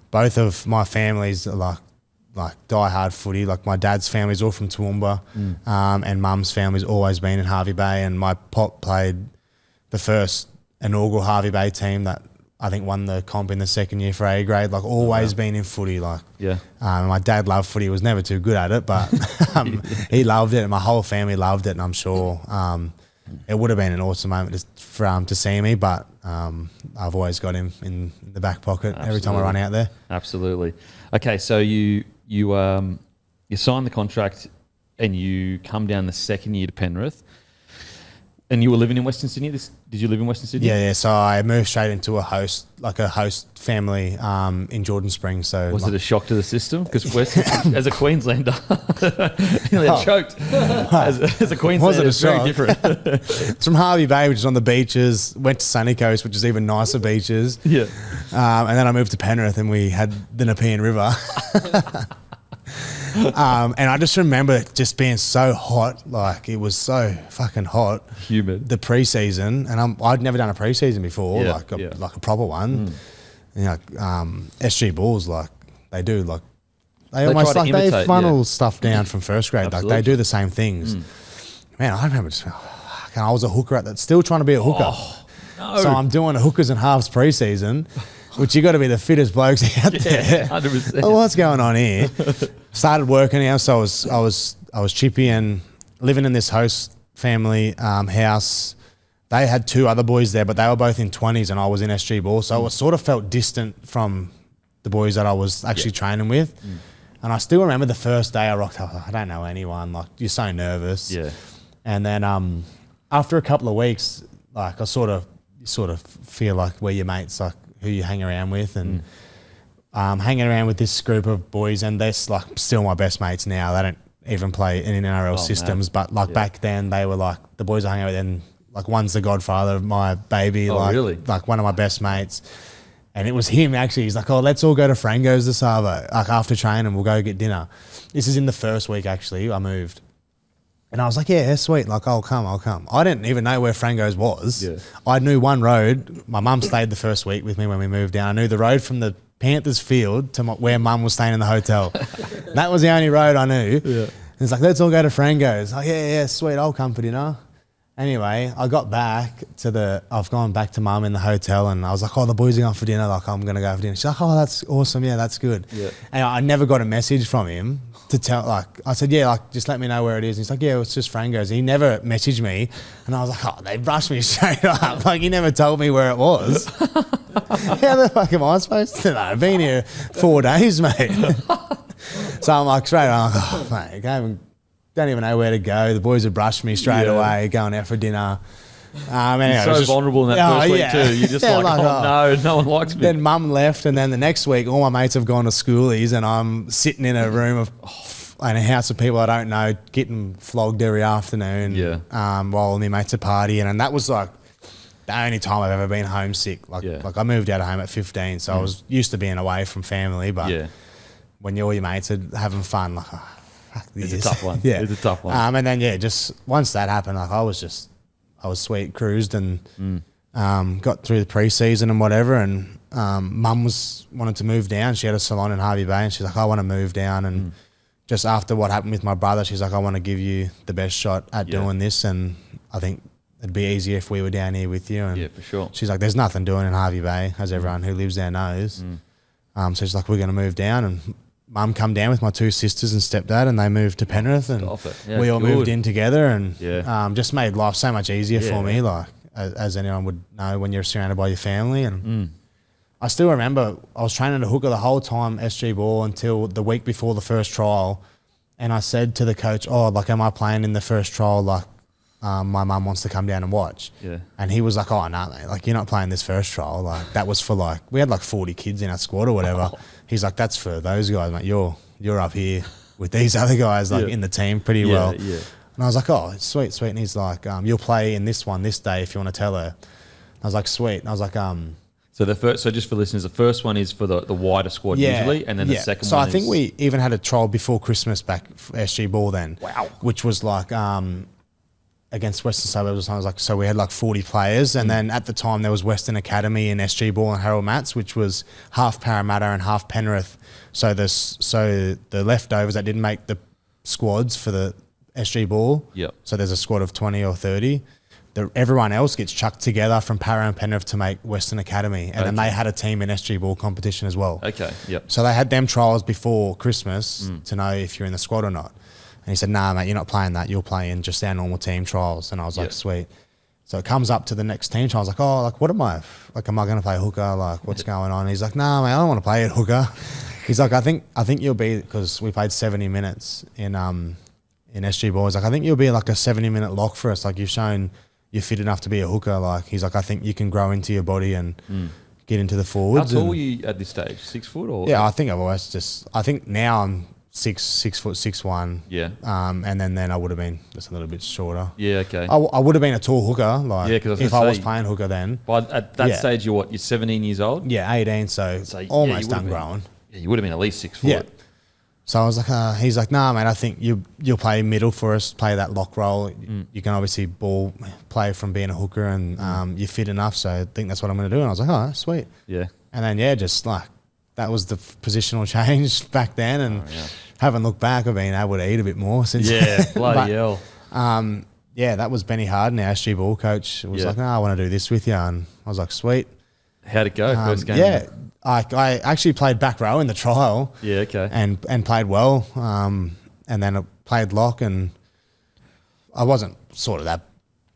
both of my families are like die-hard footy. Like my dad's family's all from Toowoomba, and mum's family's always been in Hervey Bay, and my pop played the first inaugural Hervey Bay team that I think won the comp in the second year for A grade. Like always been in footy. Like my dad loved footy. He was never too good at it, but he loved it, and my whole family loved it. And I'm sure it would have been an awesome moment for to see me, but I've always got him in the back pocket every time I run out there. Absolutely. Okay, so you sign the contract and you come down the second year to Penrith, and you were living in Western Sydney. Did you live in Western Sydney? Yeah. So I moved straight into a host family in Jordan Springs. So was it a shock to the system? Because as a Queenslander, nearly choked. As a Queenslander, it's very different. It's from Hervey Bay, which is on the beaches. Went to Sunny Coast, which is even nicer beaches. Yeah. And then I moved to Penrith, and we had the Nepean River. And I just remember it just being so hot, like it was so fucking hot, humid. The pre-season, and I'd never done a pre-season before, like a proper one. SG Bulls, like they do, like they almost like they funnel stuff down from first grade. Absolutely. Like they do the same things. Man, I remember I was a hooker still trying to be a hooker. Oh, no. So I'm doing a hookers and halves pre-season. Which you got to be the fittest blokes out there. 100%. Oh, what's going on here? Started working out, so I was chippy and living in this host family house. They had 2 other boys there, but they were both in 20s, and I was in SG Ball, so I sort of felt distant from the boys that I was actually training with. And I still remember the first day I rocked up. I don't know anyone. Like you're so nervous. Yeah. And then after a couple of weeks, like I sort of feel like we're your mates, like who you hang around with, and hanging around with this group of boys, and they're like still my best mates now. They don't even play in NRL systems, but like back then they were like the boys I hang out with, and like one's the godfather of my baby, like one of my best mates. And it was him actually. He's like, oh, let's all go to Frango's this Savo, like after training, we'll go get dinner. This is in the first week actually, I moved. And I was like, yeah, sweet. Like, I'll come. I didn't even know where Frango's was. Yeah. I knew one road. My mum stayed the first week with me when we moved down. I knew the road from the Panthers Field to where Mum was staying in the hotel. That was the only road I knew. Yeah. It's like, let's all go to Frango's. Oh, yeah, sweet, I'll come for dinner. Anyway, I got back I've gone back to Mum in the hotel, and I was like, oh, the boys are going for dinner. Like, I'm going to go for dinner. She's like, oh, that's awesome. Yeah, that's good. Yeah. And I never got a message from him to tell, like, I said, yeah, like, just let me know where it is. And he's like, yeah, it's just Frango's. He never messaged me. And I was like, oh, they brushed me straight up. Like, he never told me where it was. How the fuck am I supposed to know? I've been here 4 days, mate. So I'm like, straight on, oh, mate, don't even know where to go. The boys have brushed me straight away, going out for dinner. Anyway, you're so vulnerable in that first week too. You're just like, oh, no one likes me. Then Mum left, and then the next week, all my mates have gone to schoolies, and I'm sitting in a room in a house of people I don't know, getting flogged every afternoon. Yeah. While my mates are partying, and that was like the only time I've ever been homesick. Like I moved out of home at 15, so I was used to being away from family, but when all your mates are having fun, like. It's a tough one. Yeah. It's a tough one. And then, just once that happened, like I was sweet, cruised and got through the pre-season and whatever. And Mum wanted to move down. She had a salon in Harvey Bay, and she's like, I want to move down. And just after what happened with my brother, she's like, I want to give you the best shot at doing this. And I think it'd be easier if we were down here with you. And yeah, for sure. She's like, there's nothing doing in Harvey Bay, as everyone who lives there knows. So she's like, we're going to move down. And Mum come down with my 2 sisters and stepdad, and they moved to Penrith, and we all moved in together, and just made life so much easier for me, like as anyone would know when you're surrounded by your family. And I still remember I was training to hooker the whole time, SG ball, until the week before the first trial, and I said to the coach, oh, like, am I playing in the first trial? Like, my mum wants to come down and watch. Yeah. And he was like, oh, no, mate, like, you're not playing this first trial. Like, that was for, like, we had like 40 kids in our squad or whatever. Oh. He's like, that's for those guys, mate. You're up here with these other guys, like, in the team pretty well. Yeah. And I was like, oh, sweet. And he's like, you'll play in this one this day if you want to tell her. I was like, sweet. And I was like, So just for listeners, the first one is for the wider squad usually, and then the second one is... So I think we even had a trial before Christmas back for SG ball then. Wow. Which was like... against Western Suburbs, I was like, so we had like 40 players, and then at the time there was Western Academy and SG Ball and Harold Matts, which was half Parramatta and half Penrith. So the leftovers that didn't make the squads for the SG Ball. Yep. So there's a squad of 20 or 30. Everyone else gets chucked together from Para and Penrith to make Western Academy, and then they had a team in SG Ball competition as well. Okay. Yep. So they had them trials before Christmas to know if you're in the squad or not. And he said, nah, mate, you're not playing that. You're playing just our normal team trials. And I was like, sweet. So it comes up to the next team trial. I was like, oh, like, what am I? Like, am I going to play hooker? Like, what's going on? He's like, nah, mate, I don't want to play at hooker. He's like, I think you'll be, because we played 70 minutes in SG Ball. He's like, I think you'll be like a 70-minute lock for us. Like, you've shown you're fit enough to be a hooker. Like, he's like, I think you can grow into your body and get into the forwards. How tall are you at this stage? 6 foot or? Yeah, I think I've always I think now I'm 6 foot 6'1". Yeah. And then I would have been just a little bit shorter. Yeah. Okay. I would have been a tall hooker. Like, if I was playing hooker then. But at that stage, you're 17 years old. Yeah, 18. So almost done growing. Yeah, you would have been at least 6 foot. Yeah. So I was like, he's like, nah, mate, I think you'll play middle for us, play that lock role. You can obviously ball play from being a hooker, and you're fit enough. So I think that's what I'm going to do. And I was like, oh, sweet. Yeah. And then just like that was the positional change back then, and. Haven't looked back. I've been able to eat a bit more since. Yeah, bloody hell. That was Benny Harden, our SG Ball coach. Was like, no, I want to do this with you. And I was like, sweet. How'd it go first game? Yeah, I actually played back row in the trial. Yeah, okay. And played well. And then I played lock, and I wasn't sort of that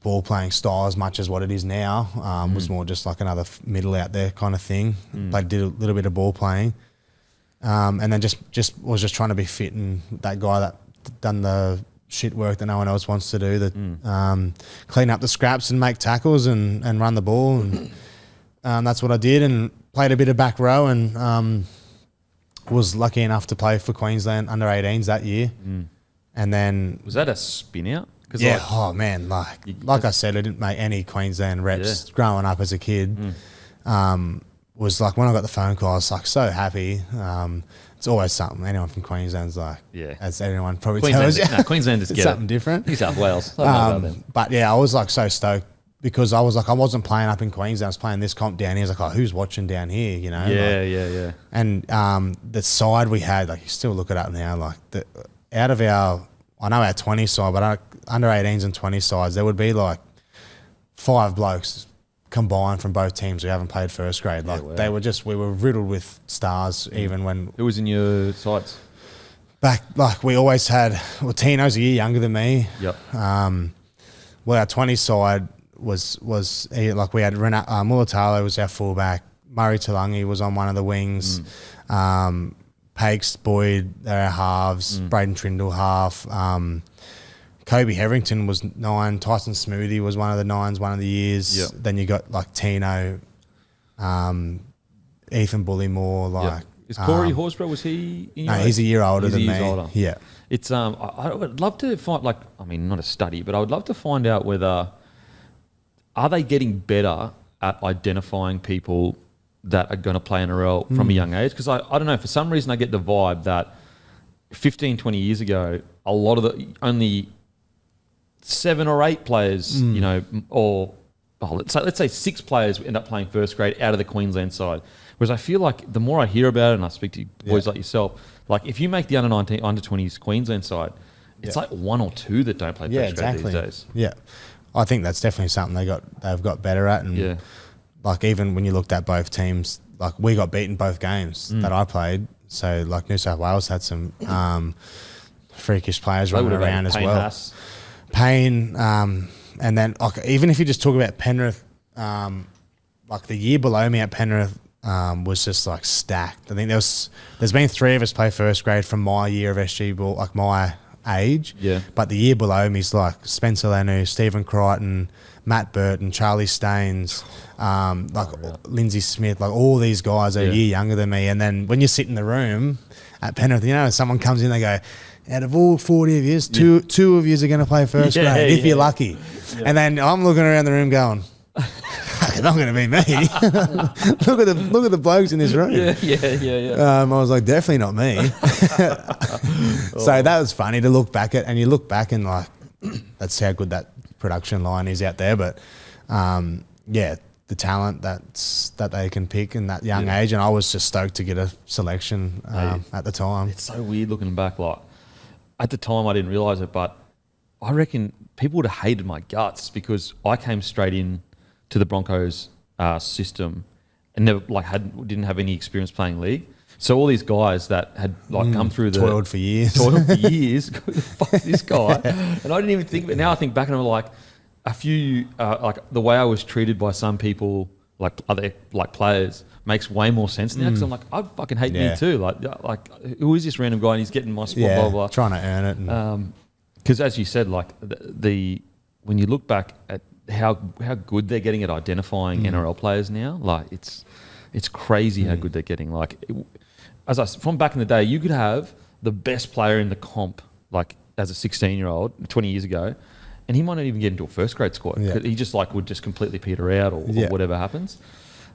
ball playing style as much as what it is now. Was more just like another middle out there kind of thing. Did a little bit of ball playing. And then just was trying to be fit, and that guy that done the shit work that no one else wants to do, clean up the scraps and make tackles and run the ball, and that's what I did, and played a bit of back row, and was lucky enough to play for Queensland under 18s that year. And then was that a spin out? Yeah. Like I said, I didn't make any Queensland reps growing up as a kid. Was like when I got the phone call, I was like so happy. It's always something. Anyone from Queensland's like, as anyone probably tells you, Queensland is it's something different. New South Wales. But yeah, I was like so stoked because I was like, I wasn't playing up in Queensland. I was playing this comp down here. I was like, oh, who's watching down here? You know? Yeah. And the side we had, like, you still look it up now, like, out of our 20 side, but under 18s and 20 sides, there would be like 5 blokes combined from both teams who haven't played first grade. Like, we were riddled with stars even when. Who was in your sides? Back, like, we always had, Tino's a year younger than me. Yep. Our 20 side was like, we had Mulatalo was our fullback, Murray Talangi was on one of the wings, Pakes, Boyd, they're our halves, Braden Trindle half, Kobe Hetherington was 9, Tyson Smoothie was one of the 9s one of the years. Yep. Then you got like Tino, Ethan Bullymore, like. Is Corey Horsburgh, was he in your No, he's a year older than me. Older. Yeah. It's I would love to find, like, I mean, not a study, but I would love to find out whether are they getting better at identifying people that are going to play NRL from a young age? Because I don't know, for some reason I get the vibe that 15, 20 years ago, a lot of the only 7 or 8 players, you know, or let's say 6 players end up playing first grade out of the Queensland side. Whereas I feel like the more I hear about it, and I speak to boys like yourself, like, if you make the under 19, under 20s Queensland side, it's like 1 or 2 that don't play first grade these days. Yeah, I think that's definitely something they've got better at. And like, even when you looked at both teams, like, we got beaten both games that I played. So like, New South Wales had some freakish players running around as well. Payne, and then, like, even if you just talk about Penrith, like, the year below me at Penrith was just like stacked. I think there's been 3 of us play first grade from my year of SG ball, like my age. Yeah. But the year below me is like Spencer Lanu, Stephen Crichton, Matt Burton, Charlie Staines, Lindsay Smith, like, all these guys are a year younger than me. And then when you sit in the room at Penrith, you know, someone comes in, they go, out of all 40 of yous, two of yous are going to play first grade if you're lucky. Yeah. And then I'm looking around the room going, it's not going to be me. look at the blokes in this room. I was like, definitely not me. So that was funny to look back at, and you look back and, like, that's how good that production line is out there. But the talent that they can pick in that young age, and I was just stoked to get a selection at the time. It's so weird looking back. Like, at the time, I didn't realise it, but I reckon people would have hated my guts because I came straight in to the Broncos system and never didn't have any experience playing league. So all these guys that had come through toiled for years, go, who the fuck is this guy? And I didn't even think of it. Now I think back and I'm like, a few like the way I was treated by some people, like other players, makes way more sense now because I'm like, I fucking hate me too. Like who is this random guy and he's getting my spot? Blah blah. Trying to earn it. Because as you said, like the when you look back at how good they're getting at identifying NRL players now, like it's crazy how good they're getting. Like from back in the day, you could have the best player in the comp, like as a 16-year-old, 20 years ago, and he might not even get into a first grade squad. Yeah. He just would just completely peter out or whatever happens.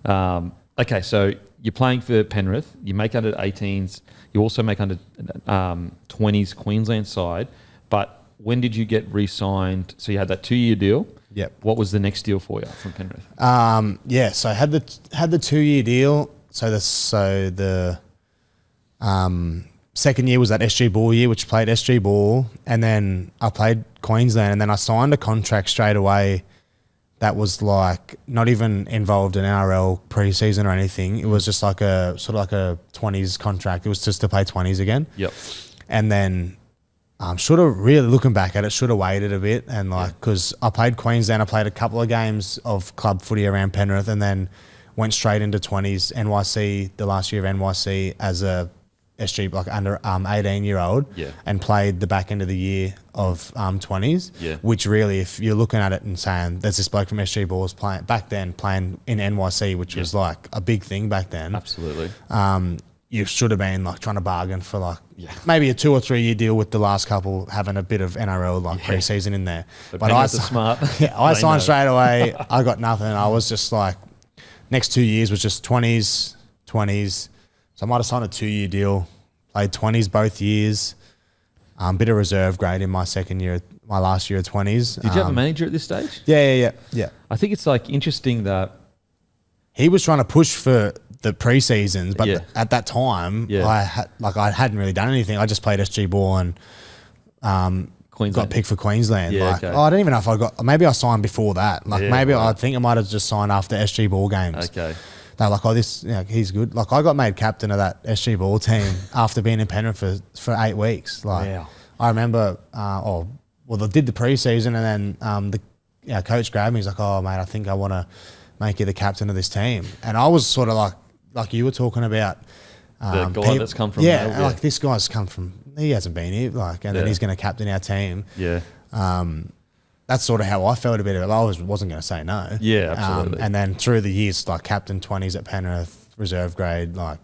Okay, so you're playing for Penrith. You make under 18s. You also make under 20s Queensland side. But when did you get re-signed? So you had that 2-year deal. Yep. What was the next deal for you from Penrith? So I had the 2-year deal. So the second year was that SG Ball year, which played SG Ball, and then I played Queensland, and then I signed a contract straight away that was like not even involved in NRL preseason or anything. It was just like a sort of like a 20s contract. It was just to play 20s again. Yep. And then should have really, looking back at it, should have waited a bit, and because I played Queensland, I played a couple of games of club footy around Penrith, and then went straight into 20s NYC, the last year of NYC as a SG, like under 18-year-old, and played the back end of the year of 20s, which really, if you're looking at it and saying there's this bloke from SG Balls playing in NYC, which was like a big thing back then. Absolutely. You should have been like trying to bargain for like maybe a 2 or 3 year deal with the last couple having a bit of NRL preseason in there. But I smart. I signed straight away. I got nothing. I was just like, next 2 years was just 20s. So I might have signed a 2-year deal, played 20s both years. Bit of reserve grade in my second year my last year of 20s. Did you have a manager at this stage? Yeah. I think it's like interesting that he was trying to push for the pre-seasons, but Yeah. at that time, Yeah. I hadn't really done anything. I just played SG ball and Queensland. got picked for Queensland. Yeah, like, okay. I don't even know if I got. Maybe I signed before that. Like Yeah, maybe right. I think I might have just signed after SG ball games. Okay. They're like, oh, he's good. Like I got made captain of that SG ball team after being in Penrith for 8 weeks. Like Wow. I remember, they did the pre-season and then the coach grabbed me. He's like, oh mate, I think I want to make you the captain of this team. And I was sort of like you were talking about. The guy that's come from yeah, Melbourne. like this guy's come from. He hasn't been here, and then he's going to captain our team. Yeah. That's sort of how I felt a bit. I wasn't going to say no. Yeah, absolutely. And then through the years, like captain 20s at Penrith, reserve grade, like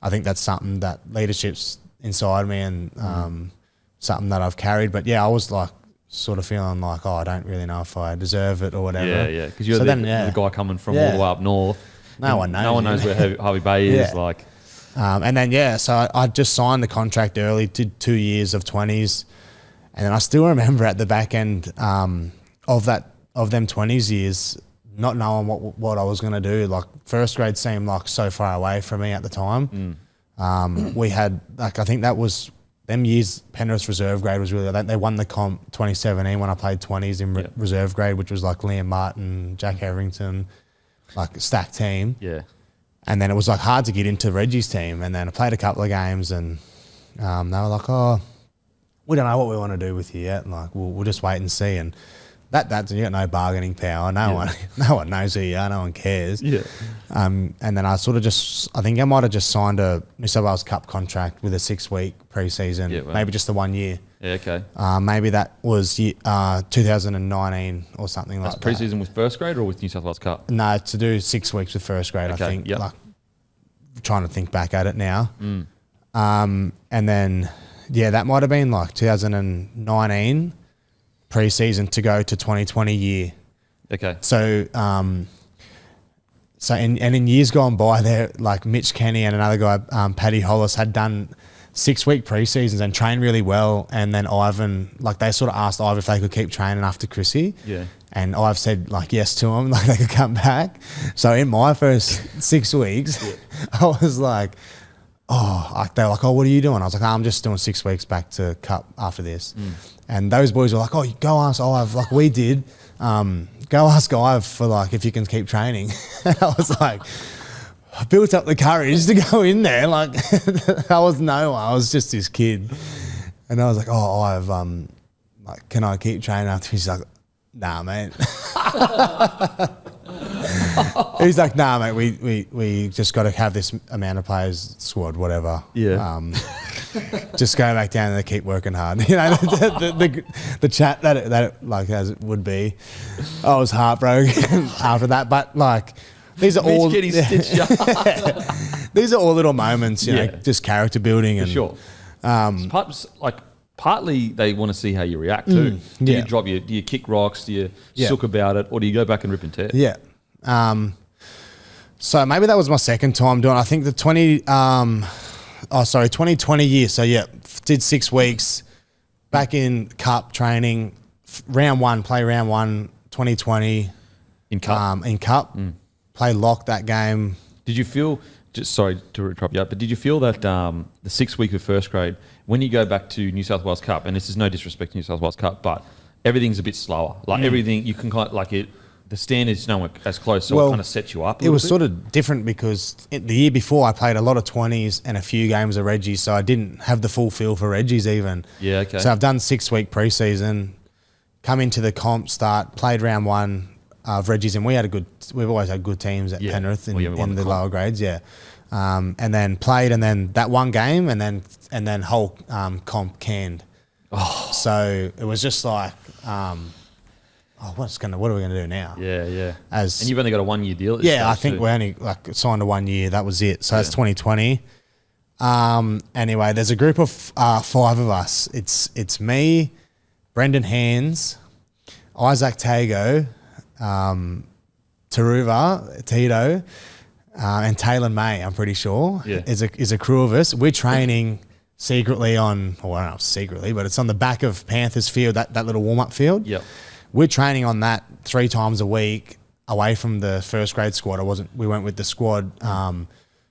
I think that's something that leadership's inside me and something that I've carried. But yeah, I was like sort of feeling like, I don't really know if I deserve it or whatever. Yeah. Because you're the guy coming from all the way up north. No one knows. No one knows where Harvey Bay is. Yeah. Like, and then, so I just signed the contract early, did 2 years of 20s. And then I still remember at the back end of them 20s years, not knowing what I was going to do. Like first grade seemed like so far away from me at the time. We had, like, I think that was them years, Penrith's reserve grade was really, they won the comp 2017 when I played 20s in reserve grade, which was like Liam Martin, Jack Everington, like a stacked team. yeah. And then it was like hard to get into Reggie's team. And then I played a couple of games and they were like, oh, we don't know what we want to do with you yet. Like, we'll just wait and see. And that's, you got no bargaining power. No one knows who you are. No one cares. Yeah. And then I think I might have just signed a New South Wales Cup contract with a 6-week pre-season, Yeah, wow. maybe just the 1 year. Yeah, okay. Maybe that was 2019 or something That's like that. pre-season with first grade or with New South Wales Cup? No, to do 6 weeks with first grade, Okay, I think. yep. Like, trying to think back at it now. And then, that might have been like 2019 pre-season to go to 2020 year. Okay. So, in years gone by, there like Mitch Kenny and another guy, Paddy Hollis, had done 6-week pre-seasons and trained really well. And then Ivan, like they sort of asked Ivan if they could keep training after Chrissy. Yeah. And I've said like yes to them, like they could come back. So in my first 6 weeks, I was like, they were like, oh, what are you doing? I was like, I'm just doing 6 weeks back to Cup after this. And those boys were like, oh, go ask Ive, like we did. Go ask Ive for like if you can keep training. And I was like, I built up the courage to go in there. Like I was just this kid. And I was like, oh, Ive, like, can I keep training after? He's like, nah, mate. He's like, nah, mate, we just got to have this amount of players squad, whatever. Yeah. Just go back down and keep working hard. You know, the chat that it like as it would be. I was heartbroken after that, but like these are all getting stitched up. these are all little moments, you know, just character building and Sure. Partly they want to see how you react too. Do you drop do you kick rocks? Do you sook about it, or do you go back and rip and tear? Yeah. So maybe that was my second time doing it. I think the 2020 year. So did 6 weeks back in Cup training, round one, 2020 In Cup. in Cup, play lock that game. Did you feel, just sorry to interrupt you, but did you feel that the 6 week of first grade, when you go back to New South Wales Cup, and this is no disrespect to New South Wales Cup, but everything's a bit slower. Like everything, you can kind of like it. The standards nowhere as close, so it kind of sets you up. It was sort of different because the year before I played a lot of 20s and a few games of Reggie's, so I didn't have the full feel for Reggie's even. Yeah, okay. So I've done 6 week preseason, come into the comp start, played round one of Reggie's, and we've always had good teams at Penrith in the lower grades, and then played, and then that one game, and then whole comp canned. So it was just like. What are we gonna do now? Yeah. And you've only got a 1 year deal. At this I stage think too. we only signed a 1 year. That was it. So that's 2020. Anyway, there's a group of 5 of us. It's me, Brendan Hands, Isaac Tago, Taruva, Tito, and Taylor May. I'm pretty sure is a crew of us. We're training secretly on, or I don't know, secretly, but it's on the back of Panthers field, that little warm-up field. Yep. We're training on that 3 times a week away from the first grade squad. We went with the squad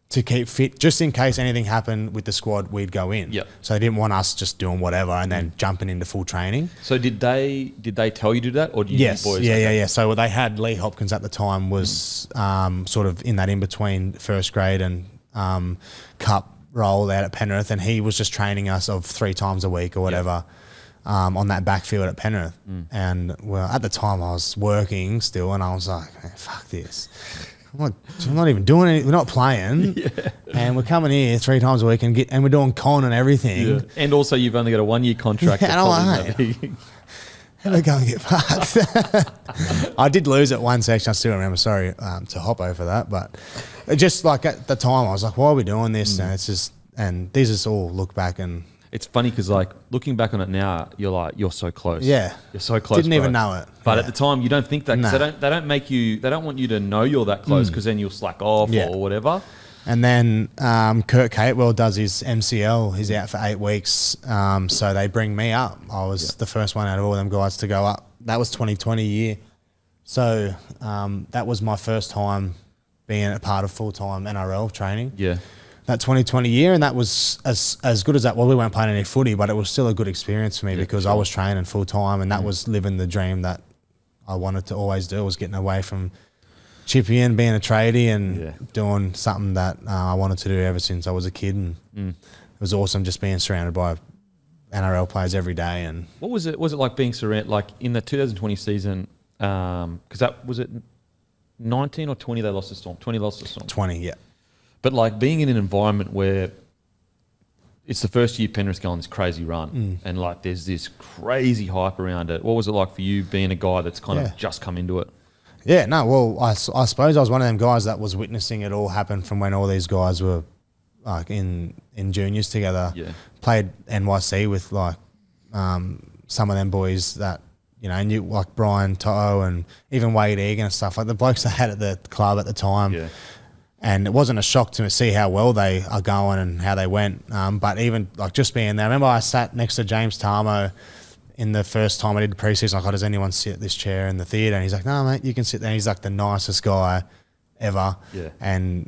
to keep fit, just in case anything happened with the squad, we'd go in. Yep. So they didn't want us just doing whatever and then jumping into full training. So did they tell you to do that, or did you boys? Yeah. So they had Lee Hopkins at the time was sort of in that in between first grade and cup role out at Penrith, and he was just training us of 3 times a week or whatever on that backfield at Penrith. And well, at the time I was working still, and I was like, man, fuck this. I'm not even doing anything. We're not playing, and we're coming here 3 times a week and we're doing con and everything. Yeah. And also, you've only got a 1-year contract. Yeah, how do I go and get fucked? I did lose at one section. I still remember. Sorry to hop over that, but just like at the time, I was like, "Why are we doing this?" And it's just, and these just all look back and. It's funny because, like, looking back on it now, you're like, you're so close. Yeah. You're so close. Didn't even know it. But at the time, you don't think that. No. They don't make you, they don't want you to know you're that close because then you'll slack off or whatever. And then Kurt Catewell does his MCL. He's out for 8 weeks. So they bring me up. I was the first one out of all them guys to go up. That was 2020 year. So that was my first time being a part of full-time NRL training. Yeah. That 2020 year, and that was as good as that. Well, we weren't playing any footy, but it was still a good experience for me because I was training full time, and that was living the dream that I wanted to always do. Was getting away from chippy and being a tradie and doing something that I wanted to do ever since I was a kid. And it was awesome just being surrounded by NRL players every day. And what was it? Was it like being surrounded, like in the 2020 season? Because that was it, 19 or 20 they lost the Storm. 20 lost the Storm. 20, yeah. But like being in an environment where it's the first year Penrith's going this crazy run and like there's this crazy hype around it. What was it like for you being a guy that's kind of just come into it? Yeah, no, well, I suppose I was one of them guys that was witnessing it all happen from when all these guys were like in juniors together. Yeah. Played NYC with like some of them boys that, you know, knew like Brian To'o and even Wade Egan and stuff, like the blokes they had at the club at the time. Yeah. And it wasn't a shock to see how well they are going and how they went. But even like just being there, I remember I sat next to James Tarmo in the first time I did the preseason. Like, oh, does anyone sit at this chair in the theatre? And he's like, no, mate, you can sit there. And he's like the nicest guy ever. Yeah. And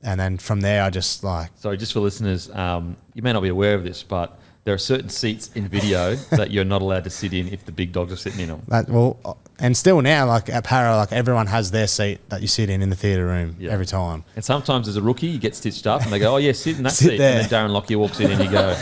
then from there, I just like. Sorry, just for listeners, you may not be aware of this, but there are certain seats in video that you're not allowed to sit in if the big dogs are sitting in them. And still now, like at Para, like everyone has their seat that you sit in the theatre room every time. And sometimes as a rookie, you get stitched up and they go, oh yeah, sit in that seat. There. And then Darren Lockyer walks in and you go,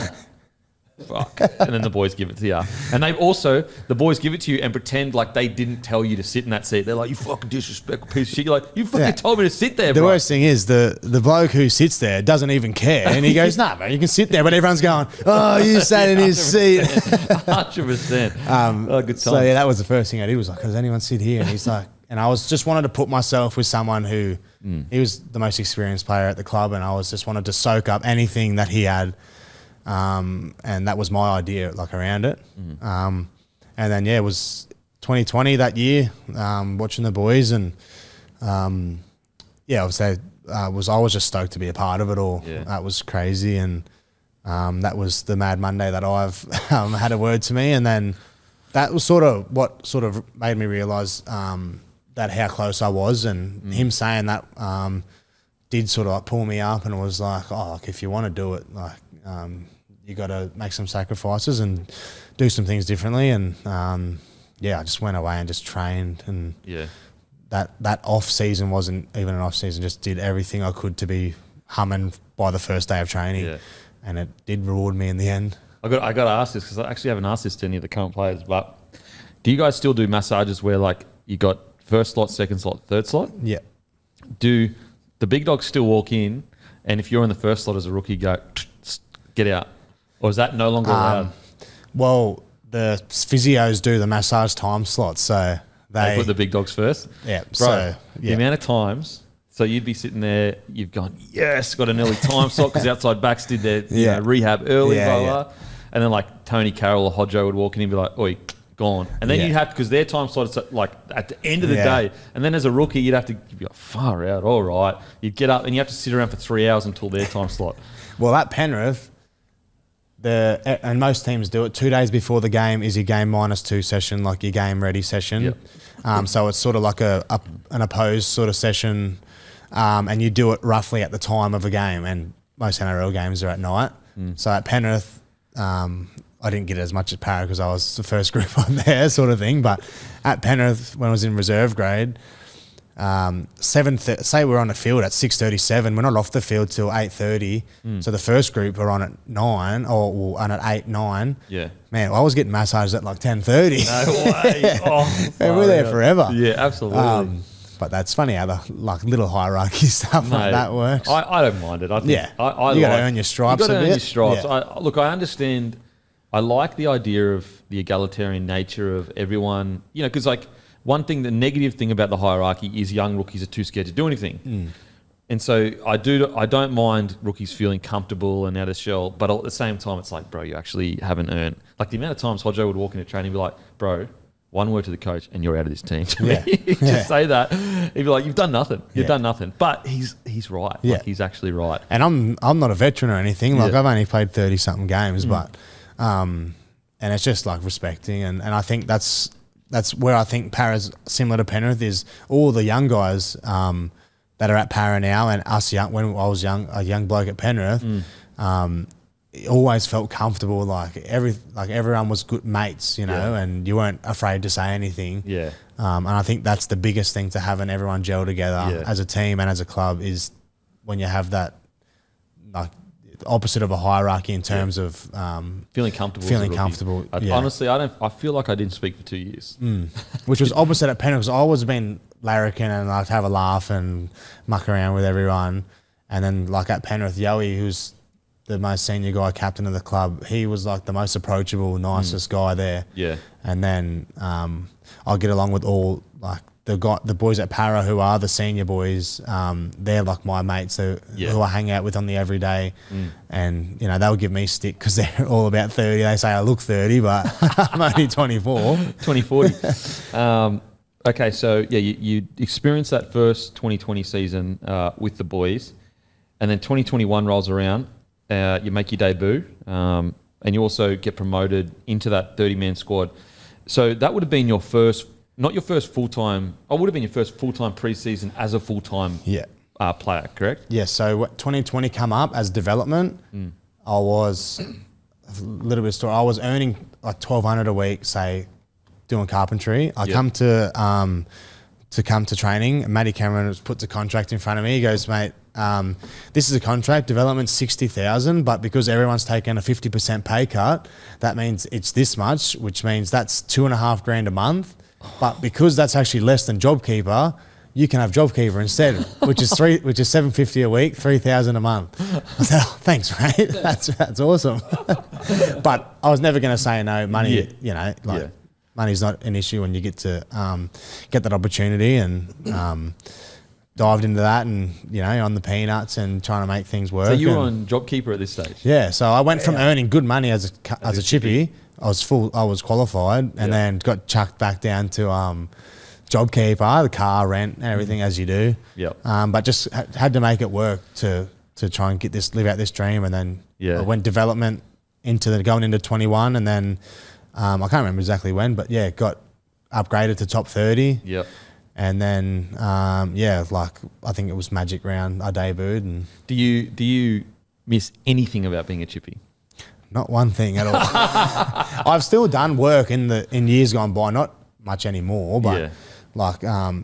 fuck. And then the boys give it to you. And the boys give it to you and pretend like they didn't tell you to sit in that seat. They're like, you fucking disrespectful piece of shit. You're like, you fucking told me to sit there, bro. The worst thing is the bloke who sits there doesn't even care. And he goes, nah, man, you can sit there. But everyone's going, oh, you sat in his seat. 100%. Good time. So yeah, that was the first thing I did was like, does anyone sit here? And he's like, and I was just wanted to put myself with someone who, he was the most experienced player at the club. And I was just wanted to soak up anything that he had. And that was my idea, like around it. And then it was 2020 that year, watching the boys, and I would say I was just stoked to be a part of it all. Yeah. That was crazy, and that was the Mad Monday that I've had a word to me, and then that was sort of what sort of made me realise that how close I was, and him saying that did sort of like pull me up, and it was like, oh, like if you want to do it, like. You got to make some sacrifices and do some things differently. And I just went away and just trained. And that off season wasn't even an off season. Just did everything I could to be humming by the first day of training, and it did reward me in the end. I got to ask this because I actually haven't asked this to any of the current players. But do you guys still do massages where like you got first slot, second slot, third slot? Yeah. Do the big dogs still walk in, and if you're in the first slot as a rookie, go get out? Or is that no longer allowed? Well, the physios do the massage time slots, so they put the big dogs first? Yeah. Bro, so, the amount of times, so you'd be sitting there, you've gone, yes, got an early time slot because outside backs did their rehab early, blah, blah. And then like Tony Carroll or Hodjo would walk in and be like, oi, gone. And then you'd have, because their time slot is like at the end of the day. And then as a rookie, you'd have to be like, far out, all right. You'd get up and you have to sit around for 3 hours until their time slot. Well, at Penrith, and most teams do it. 2 days before the game is your game -2 session, like your game ready session. Yep. So it's sort of like an opposed sort of session, and you do it roughly at the time of a game. And most NRL games are at night. So at Penrith, I didn't get as much as Para because I was the first group on there, sort of thing. But at Penrith, when I was in reserve grade, say we're on the field at 6:37, we're not off the field till 8:30. So the first group are on at 9 or on at 8, 9. Yeah. Man, I was getting massages at like 10:30. No way. And we're there forever. Yeah, absolutely. But that's funny how the little hierarchy stuff like that works. I don't mind it. I think you got to earn your stripes. You got to earn bit. your stripes. Yeah. I understand. I like the idea of the egalitarian nature of everyone. Because like one thing, the negative thing about the hierarchy is young rookies are too scared to do anything. And so I don't mind rookies feeling comfortable and out of shell, but at the same time, it's like, bro, you actually haven't earned. Like the amount of times Hodjo would walk into training and be like, bro, one word to the coach and you're out of this team. Just say that. He'd be like, you've done nothing. You've done nothing. But he's right. Yeah. Like, he's actually right. And I'm not a veteran or anything. Like I've only played 30-something games, but and it's just like respecting. And I think that's where I think Para's similar to Penrith is all the young guys that are at Para now and us when I was a young bloke at Penrith, always felt comfortable. Like everyone was good mates, and you weren't afraid to say anything. Yeah. And I think that's the biggest thing to having everyone gel together as a team and as a club is when you have that like opposite of a hierarchy in terms of feeling comfortable. Honestly, I feel like I didn't speak for 2 years. Which was opposite at Penrith because I always been larrikin and I'd have a laugh and muck around with everyone. And then like at Penrith, Yowie, who's the most senior guy, captain of the club, he was like the most approachable, nicest guy there. Yeah. And then I'll get along with all like the boys at Para who are the senior boys. They're like my mates who I hang out with on the everyday. And, they'll give me stick because they're all about 30. They say I look 30, but I'm only 24. 2040. Okay, so you experienced that first 2020 season with the boys, and then 2021 rolls around, you make your debut, and you also get promoted into that 30-man squad. So that would have been your first, not your first full-time, would have been your first full-time pre-season as a full-time player, correct? Yeah, so 2020 come up as development. I was, a little bit of story, I was earning like $1,200 a week, say, doing carpentry. I come to training. Matty Cameron puts a contract in front of me. He goes, mate, this is a contract. Development $60,000, but because everyone's taken a 50% pay cut, that means it's this much, which means that's $2,500 a month. But because that's actually less than JobKeeper, you can have JobKeeper instead, which is $750 a week, $3,000 a month. I said, oh, thanks, mate. That's awesome. But I was never going to say no. Money, money's not an issue when you get to get that opportunity, and dived into that, and on the peanuts and trying to make things work. So you were on JobKeeper at this stage. Yeah. So I went from earning good money as a chippy. I was qualified, and then got chucked back down to JobKeeper, the car rent, and everything as you do. Yep. But just had to make it work to try and live out this dream, and then I went development going into 21, and then. I can't remember exactly when, but got upgraded to top 30. Yep. And then, I think it was Magic Round I debuted. And do you miss anything about being a chippy? Not one thing at all. I've still done work in years gone by, not much anymore, but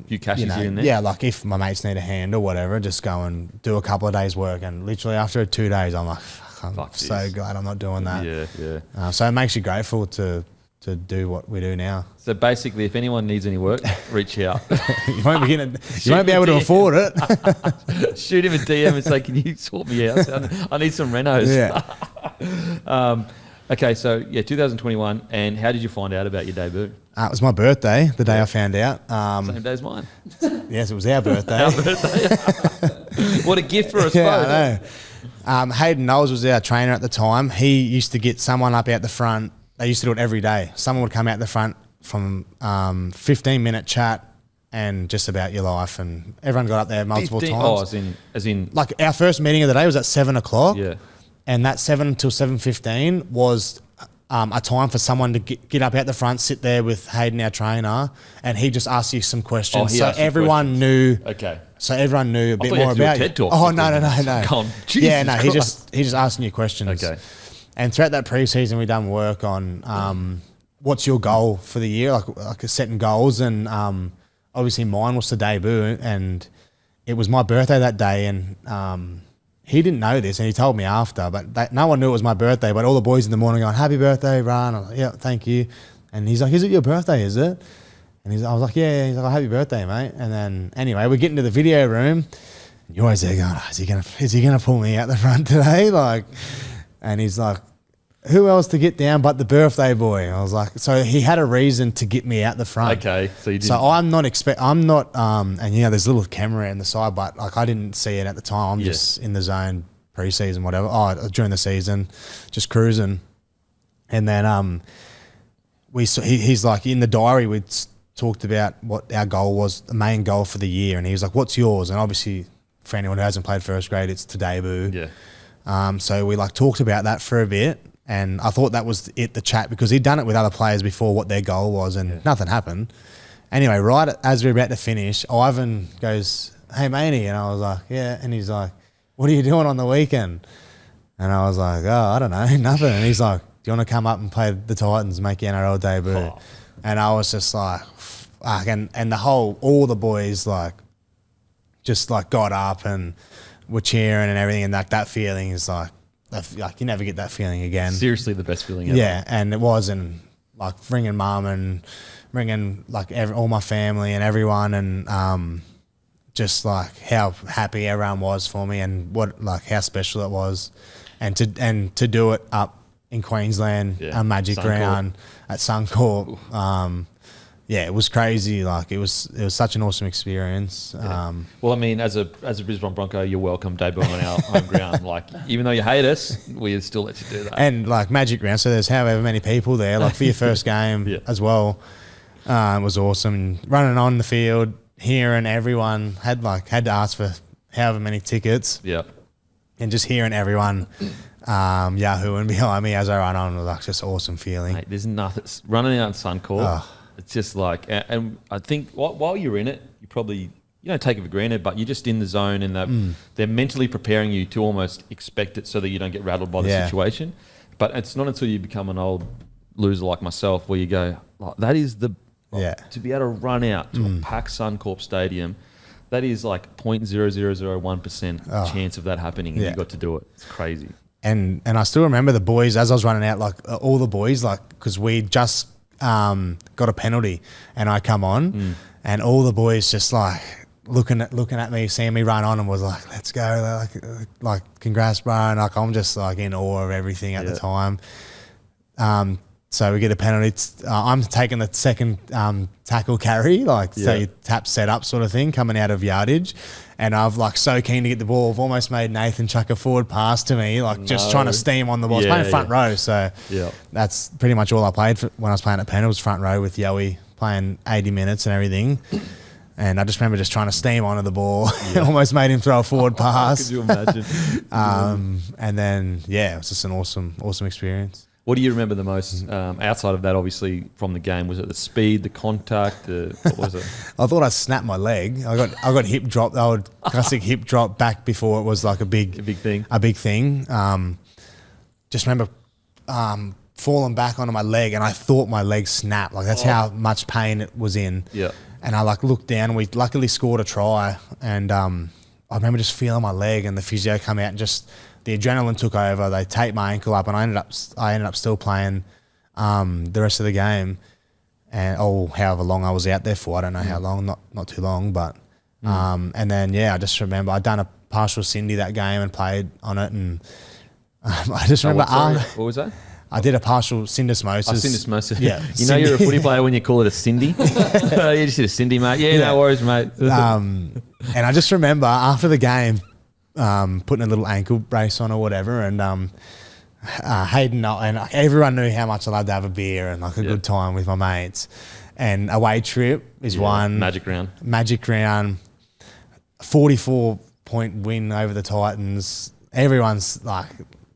few cashes here and there. Yeah, like if my mates need a hand or whatever, just go and do a couple of days work, and literally after 2 days, I'm like. I'm so glad I'm not doing that. Yeah. So it makes you grateful to do what we do now. So basically, if anyone needs any work, reach out. you won't be able to afford it. Shoot him a DM and say, "Can you sort me out? I need some renos." Yeah. Okay, so 2021, and how did you find out about your debut? It was my birthday, the day I found out. Same day as mine. Yes, it was our birthday. Our birthday. What a gift for us both. I know. Hayden Knowles was our trainer at the time. He used to get someone up out the front. They used to do it every day. Someone would come out the front from 15-minute chat and just about your life, and everyone got up there multiple times. Oh, as in like our first meeting of the day was at 7:00. Yeah. and that 7 till 7:15 was a time for someone to get up out the front, sit there with Hayden, our trainer, and he just asked you some questions. So everyone knew. Okay. So everyone knew a bit more about you. Oh no. Yeah, no. He just asking you questions. Okay. And throughout that preseason, we done work on what's your goal for the year, like setting goals, and obviously mine was to debut, and it was my birthday that day, and he didn't know this, and he told me after, but no one knew it was my birthday. But all the boys in the morning going, "Happy birthday, Ron!" I was like, "Yeah, thank you." And he's like, "Is it your birthday? Is it?" And I was like, "Yeah." He's like, "Oh, happy birthday, mate." And then anyway, we get into the video room. And you're always there going, "Oh, is he gonna pull me out the front today?" Like, and he's like, "Who else to get down but the birthday boy?" I was like, so he had a reason to get me out the front. Okay, so you didn't. So I'm not, and there's a little camera in the side, but like I didn't see it at the time. I'm just in the zone pre-season, whatever. During the season, just cruising, and then he's like in the diary we talked about what our goal was, the main goal for the year, and he was like, "What's yours?" And obviously, for anyone who hasn't played first grade, it's to debut. Yeah. So we like talked about that for a bit. And I thought that was the chat, because he'd done it with other players before, what their goal was, and nothing happened. Anyway, right as we were about to finish, Ivan goes, "Hey, matey," and I was like, "Yeah," and he's like, "What are you doing on the weekend?" And I was like, "Oh, I don't know, nothing." And he's like, "Do you want to come up and play the Titans, make your NRL debut?" Oh. And I was just like, fuck. And all the boys just got up and were cheering and everything, and that feeling is like you never get that feeling again. Seriously, the best feeling ever. Yeah, and it was, and like ringing mum and ringing all my family and everyone, and just like how happy everyone was for me, and how special it was, and to do it up in Queensland, a Magic Round at Suncorp. Yeah, it was crazy. Like it was such an awesome experience. Yeah. Well, I mean, as a Brisbane Bronco, you're welcome debuting on our home ground. Like, even though you hate us, we still let you do that. And like Magic Round, so there's however many people there. Like for your first game as well, it was awesome. Running on the field, hearing everyone had to ask for however many tickets. Yeah. And just hearing everyone yahooing behind me as I ran on was like just an awesome feeling. Mate, there's nothing running out in Suncorp. Oh. It's just like, and I think while you're in it, you don't take it for granted, but you're just in the zone, and they're mentally preparing you to almost expect it so that you don't get rattled by the situation. But it's not until you become an old loser like myself where you go, like, that is to be able to run out to a packed Suncorp Stadium, that is like 0.0001% chance of that happening, and you got to do it. It's crazy. And I still remember the boys as I was running out, all the boys, because we just got a penalty, and I come on, and all the boys just looking at me, seeing me run on, and was like, "Let's go!" Like congrats, bro. And I'm just in awe of everything at the time. So we get a penalty. I'm taking the second tackle carry, so you tap set up sort of thing, coming out of yardage. And I've so keen to get the ball. I've almost made Nathan chuck a forward pass to me, just trying to steam on the ball. I was playing front row, so that's pretty much all I played when I was playing at Penrith, was front row with Yowie, playing 80 minutes and everything. And I just remember just trying to steam onto the ball. Almost made him throw a forward pass. Could you imagine? And then, it was just an awesome experience. What do you remember the most outside of that, obviously, from the game? Was it the speed, the contact? What was it? I thought I snapped my leg. I got hip drop, the old classic hip drop back before it was like a big thing. Just remember falling back onto my leg, and I thought my leg snapped. That's how much pain it was in. Yeah. And I looked down, and we luckily scored a try. And I remember just feeling my leg, and the physio come out, and just the adrenaline took over. They taped my ankle up, and I ended up still playing the rest of the game, and however long I was out there for. I don't know how long, not too long, but and then I just remember I'd done a partial Cindy that game and played on it, and I just remember what was that? I did a partial syndesmosis. Syndesmosis. Yeah. You know you're a footy player when you call it a Cindy? You just did a Cindy, mate. Yeah, no worries, mate. And I just remember after the game, putting a little ankle brace on or whatever, and Hayden and everyone knew how much I loved to have a beer and a good time with my mates. And away trip is one. Magic round. 44-point win over the Titans. Everyone's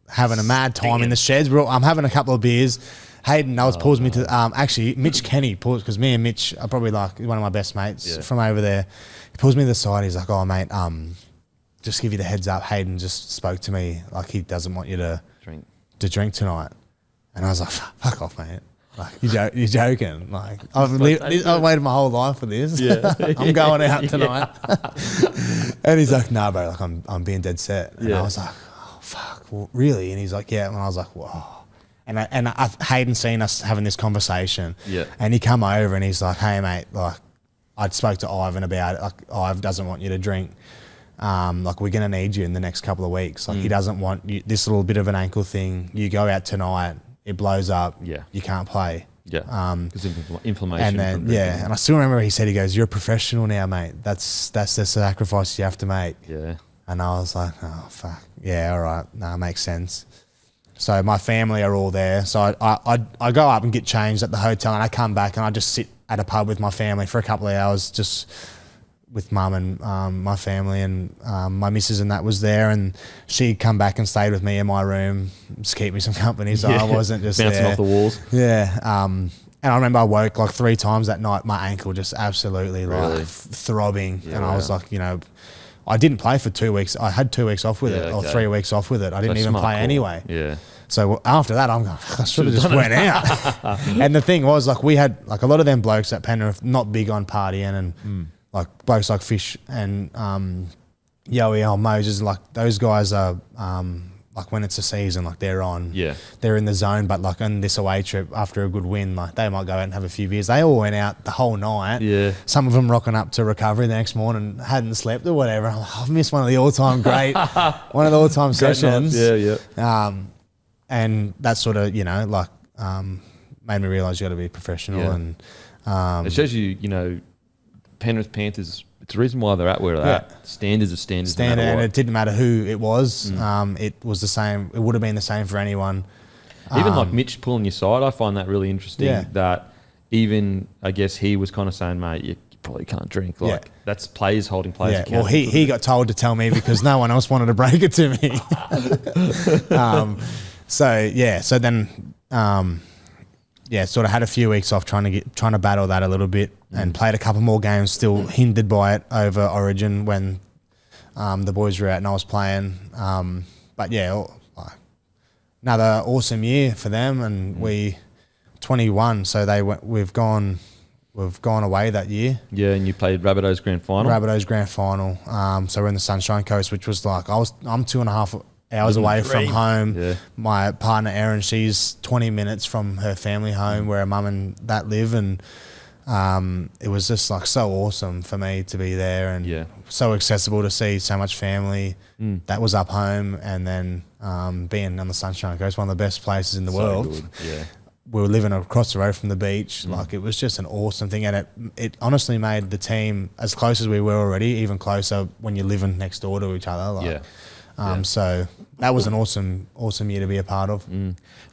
having a mad time in the sheds. I'm having a couple of beers. Hayden Knowles pulls me to actually Mitch Kenny pulls, because me and Mitch are probably like one of my best mates from over there. He pulls me to the side. He's like, "Oh mate, just give you the heads up. Hayden just spoke to me like he doesn't want you to drink tonight." And I was like, "Fuck off, mate. Like you're joking. Like I've waited my whole life for this. Yeah. I'm going out tonight." And he's like, "Nah, bro. Like I'm being dead set." And I was like, "Oh fuck, well, really?" And he's like, "Yeah." And I was like, "Whoa." And Hayden seen us having this conversation. Yeah. And he come over and he's like, "Hey mate, like I spoke to Ivan about it. Like Ivan doesn't want you to drink. Like we're gonna need you in the next couple of weeks. Like he doesn't want you, this little bit of an ankle thing. You go out tonight, it blows up. Yeah. You can't play." Yeah. Because inflammation. And then and I still remember he said, he goes, "You're a professional now, mate. That's the sacrifice you have to make." Yeah. And I was like, "Oh fuck. Yeah, all right. No, makes sense." So my family are all there. So I go up and get changed at the hotel, and I come back and I just sit at a pub with my family for a couple of hours, just with mum and my family, and my missus and that was there, and she'd come back and stayed with me in my room, just keep me some company, so I wasn't just bouncing off the walls. Yeah. And I remember I woke like 3 times that night, my ankle just absolutely like throbbing, and I was like, I didn't play for 2 weeks. I had 2 weeks off with it, or 3 weeks off with it. I didn't even play anyway. Yeah. So after that, I'm going, I should have just went out. And the thing was, like, we had like a lot of them blokes at Penrith not big on partying, and like blokes like Fish and Yowie, Moses, like those guys are like when it's a season, like they're in the zone. But like on this away trip after a good win, like they might go out and have a few beers. They all went out the whole night. Yeah. Some of them rocking up to recovery the next morning, hadn't slept or whatever. I'm like, I've missed one of the all-time one of the all-time sessions. Nights. Yeah. And that sort of, made me realise you got to be professional. And it shows you, Penrith Panthers, it's the reason why they're at where they're at. Standards are standards. And it didn't matter who it was. It was the same. It would have been the same for anyone. Even like Mitch pulling your side, I find that really interesting. Yeah. That even, I guess, he was kind of saying, "Mate, you probably can't drink." Like that's players holding players accountable. Well, he got told to tell me because no one else wanted to break it to me. So then, sort of had a few weeks off trying to battle that a little bit, and played a couple more games, still hindered by it over Origin when the boys were out and I was playing. But yeah, another awesome year for them, and we 21. So we've gone away that year. Yeah, and you played Rabbitohs Grand Final. So we're in the Sunshine Coast, which was like I'm 2.5 hours away from home. Yeah. My partner Erin, she's 20 minutes from her family home where her mum and that live, and it was just like so awesome for me to be there, and so accessible to see so much family that was up home, and then being on the Sunshine Coast, one of the best places in the world. Good. Yeah. We were living across the road from the beach. Like it was just an awesome thing, and it honestly made the team as close as we were already, even closer when you're living next door to each other. Like, so that was an awesome year to be a part of.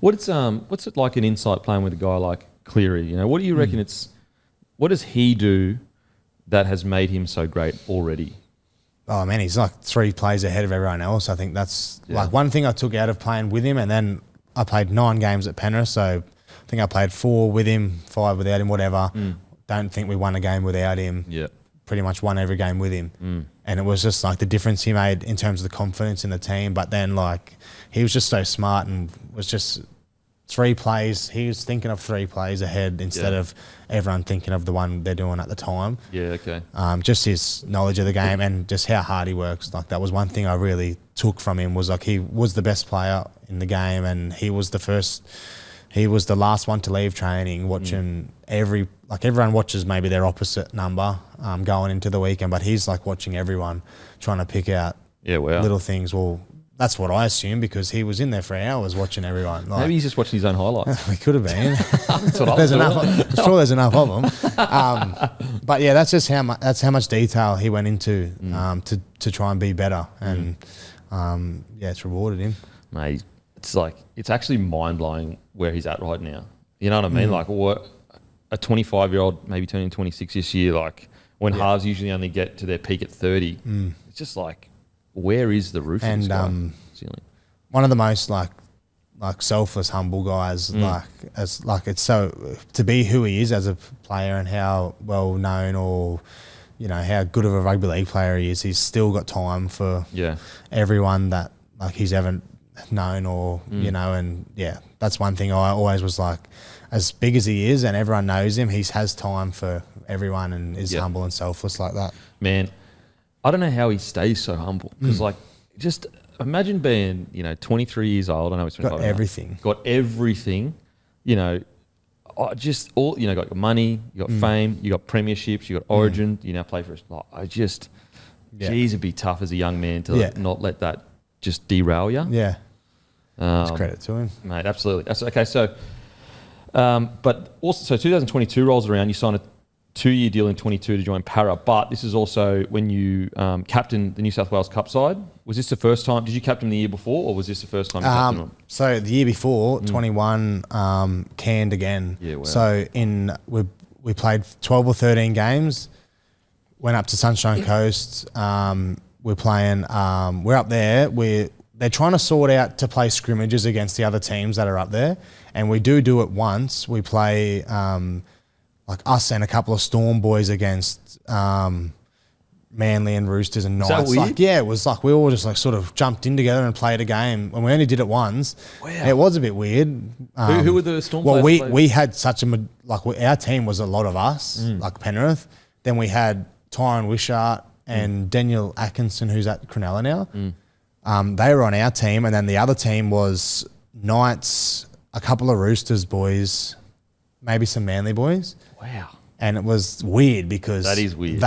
What's it like an insight playing with a guy like Cleary? What do you reckon what does he do that has made him so great already? Oh man, he's like 3 plays ahead of everyone else. I think that's like one thing I took out of playing with him, and then I played 9 games at Penrith, so I think I played 4 with him, 5 without him, whatever. Don't think we won a game without him. Yeah. Pretty much won every game with him. And it was just like the difference he made in terms of the confidence in the team. But then like he was just so smart, and was just 3 plays. He was thinking of 3 plays ahead instead of everyone thinking of the one they're doing at the time. Yeah, okay. Just his knowledge of the game and just how hard he works. Like that was one thing I really took from him, was like he was the best player in the game, and he was the last one to leave training, watching everyone watches maybe their opposite number going into the weekend, but he's like watching everyone, trying to pick out little things. Well, that's what I assume, because he was in there for hours watching everyone. Like, maybe he's just watching his own highlights. He could have been. I'm sure there's enough of them. But yeah, that's just how much detail he went into to try and be better, and it's rewarded him. Mate, it's actually mind blowing where he's at right now. You know what I mean? Like what a 25-year-old, maybe turning 26 this year, like when halves usually only get to their peak at 30. It's just like, where is the roof of this guy? Ceiling? one of the most like selfless, humble guys. It's so to be who he is as a player and how well known or how good of a rugby league player he is. He's still got time for everyone that like he's ever known or and that's one thing I always was like, as big as he is and everyone knows him, he has time for everyone and is humble and selfless like that. Man, I don't know how he stays so humble because just imagine being 23 years old. I know he's got everything. Got everything. Just all got your money, you got fame, you got premierships, you got Origin. You now play for us. Geez, it'd be tough as a young man to not let that just derail you. Yeah, it's credit to him, mate. Absolutely. That's okay. So, but also, 2022 rolls around. You sign a 2-year deal in 22 to join Para, but this is also when you captained the New South Wales Cup side. Was this the first time? Did you captain the year before, or was this the first time you captained them? So the year before, 21, canned again. Yeah, wow. So we played 12 or 13 games, went up to Sunshine Coast. We're playing. We're up there. They're trying to sort out to play scrimmages against the other teams that are up there, and we do it once. We play. Like us and a couple of Storm boys against Manly and Roosters and Knights. Is that weird? It was like we all just like sort of jumped in together and played a game. And we only did it once. Wow. It was a bit weird. Who were the Storm players? Well, we had such a our team was a lot of us, like Penrith. Then we had Tyron Wishart and Daniel Atkinson, who's at Cronulla now. They were on our team, and then the other team was Knights, a couple of Roosters boys, maybe some Manly boys. Wow. And it was weird because that is weird.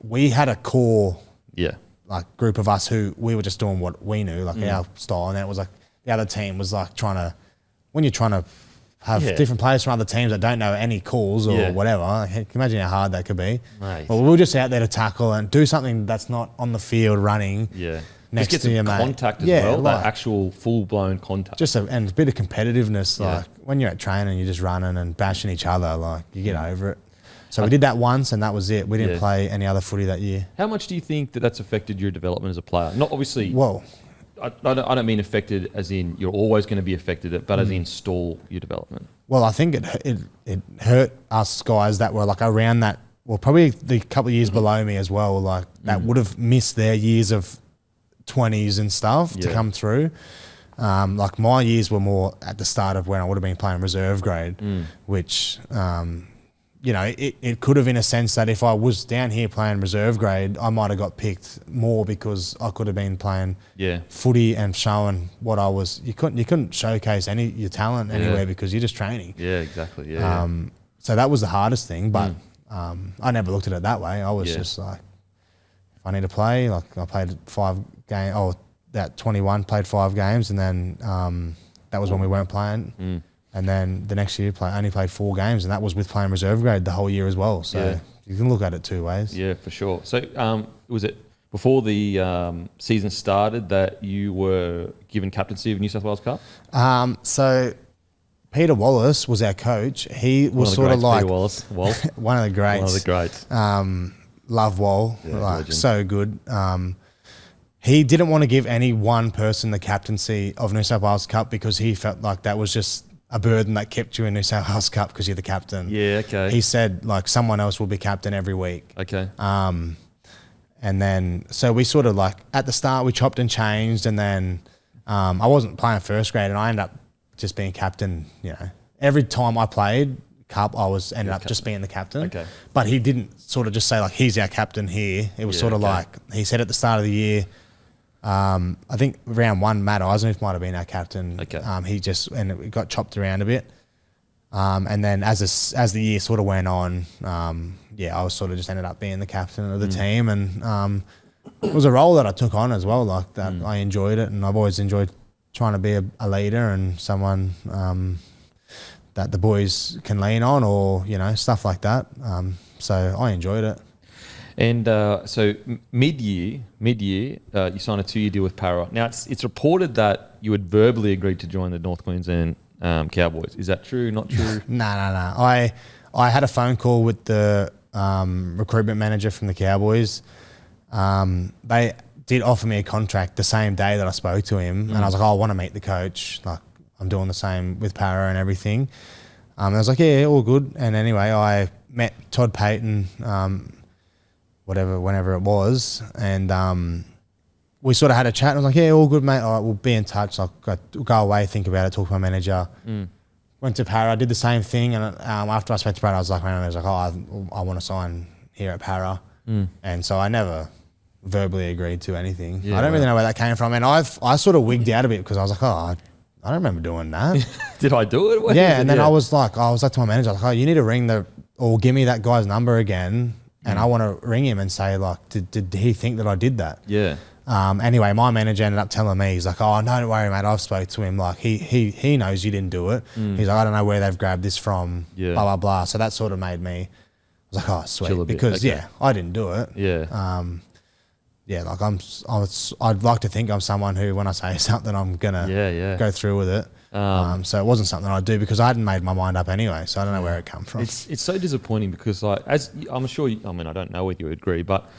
We had a core group of us who we were just doing what we knew, our style, and then it was like the other team was like when you're trying to have different players from other teams that don't know any calls or whatever, can you imagine how hard that could be? Nice. But we were just out there to tackle and do something that's not on the field running. Yeah. Next just get to some your contact mate. as well, that actual full-blown contact. And a bit of competitiveness, like when you're at training, you're just running and bashing each other, like you get over it. So we did that once and that was it. We didn't play any other footy that year. How much do you think that's affected your development as a player? Not obviously, well, I don't mean affected as in you're always going to be affected, but as in stall your development. Well, I think it hurt us guys that were like around that, well, probably the couple of years below me as well, like that would have missed their years of 20s and stuff to come through. Like my years were more at the start of when I would have been playing reserve grade, which, it could have in a sense that if I was down here playing reserve grade, I might have got picked more because I could have been playing footy and showing what I was. You couldn't showcase your talent anywhere because you're just training. Yeah, exactly. So that was the hardest thing, but I never looked at it that way. I was just like, if I need to play, like I played 5 games. Oh, that 21 played 5 games, and then that was when we weren't playing. And then the next year, only played 4 games, and that was with playing reserve grade the whole year as well. So you can look at it 2 ways. Yeah, for sure. So was it before the season started that you were given captaincy of New South Wales Cup? So Peter Wallace was our coach. He was sort of like Peter Wallace. one of the greats. One of the greats. Love Wall, so good. He didn't want to give any one person the captaincy of New South Wales Cup because he felt like that was just a burden that kept you in New South Wales Cup because you're the captain. Yeah, okay. He said like someone else will be captain every week. Okay. And then so we sort of like at the start we chopped and changed, and then I wasn't playing first grade and I ended up just being captain. Every time I played Cup, I ended up just being the captain. Okay. But he didn't sort of just say like he's our captain here. It was sort of like he said at the start of the year. I think round 1, Matt Eisenhuth might have been our captain. Okay. And it got chopped around a bit. And then as the year sort of went on, I was sort of just ended up being the captain of the team, and it was a role that I took on as well. Like that, I enjoyed it, and I've always enjoyed trying to be a leader and someone that the boys can lean on, or stuff like that. So I enjoyed it. And so mid-year, you signed a 2-year deal with Para. Now it's reported that you had verbally agreed to join the North Queensland Cowboys. Is that true? Not true? No. I had a phone call with the recruitment manager from the Cowboys. They did offer me a contract the same day that I spoke to him, and I was like, I want to meet the coach. Like, I'm doing the same with Para and everything. And I was like, yeah, all good. And anyway, I met Todd Payton, whenever it was, and we sort of had a chat. And I was like, yeah, all good, mate. All right, we'll be in touch. I'll go away, think about it, talk to my manager. Went to Para, did the same thing, and after I spoke to Para, I was like, I want to sign here at Para. And so I never verbally agreed to anything. I don't really know where that came from, and I sort of wigged out a bit because I was like, I don't remember doing that. Did I do it? What and then I was like to my manager, I was like, you need to ring or give me that guy's number again, and I want to ring him and say, like, did he think that I did that? Yeah. Anyway, my manager ended up telling me, he's like, oh, no, don't worry, mate. I've spoke to him. Like, he knows you didn't do it. He's like, I don't know where they've grabbed this from, blah, blah, blah. So that sort of made me, I was like, oh, sweet. Because, I didn't do it. Like I'd like to think I'm someone who, when I say something, I'm going to go through with it. So it wasn't something I'd do because I hadn't made my mind up anyway. So I don't know where it come from. It's so disappointing because, like, as I'm sure, I don't know whether you agree, but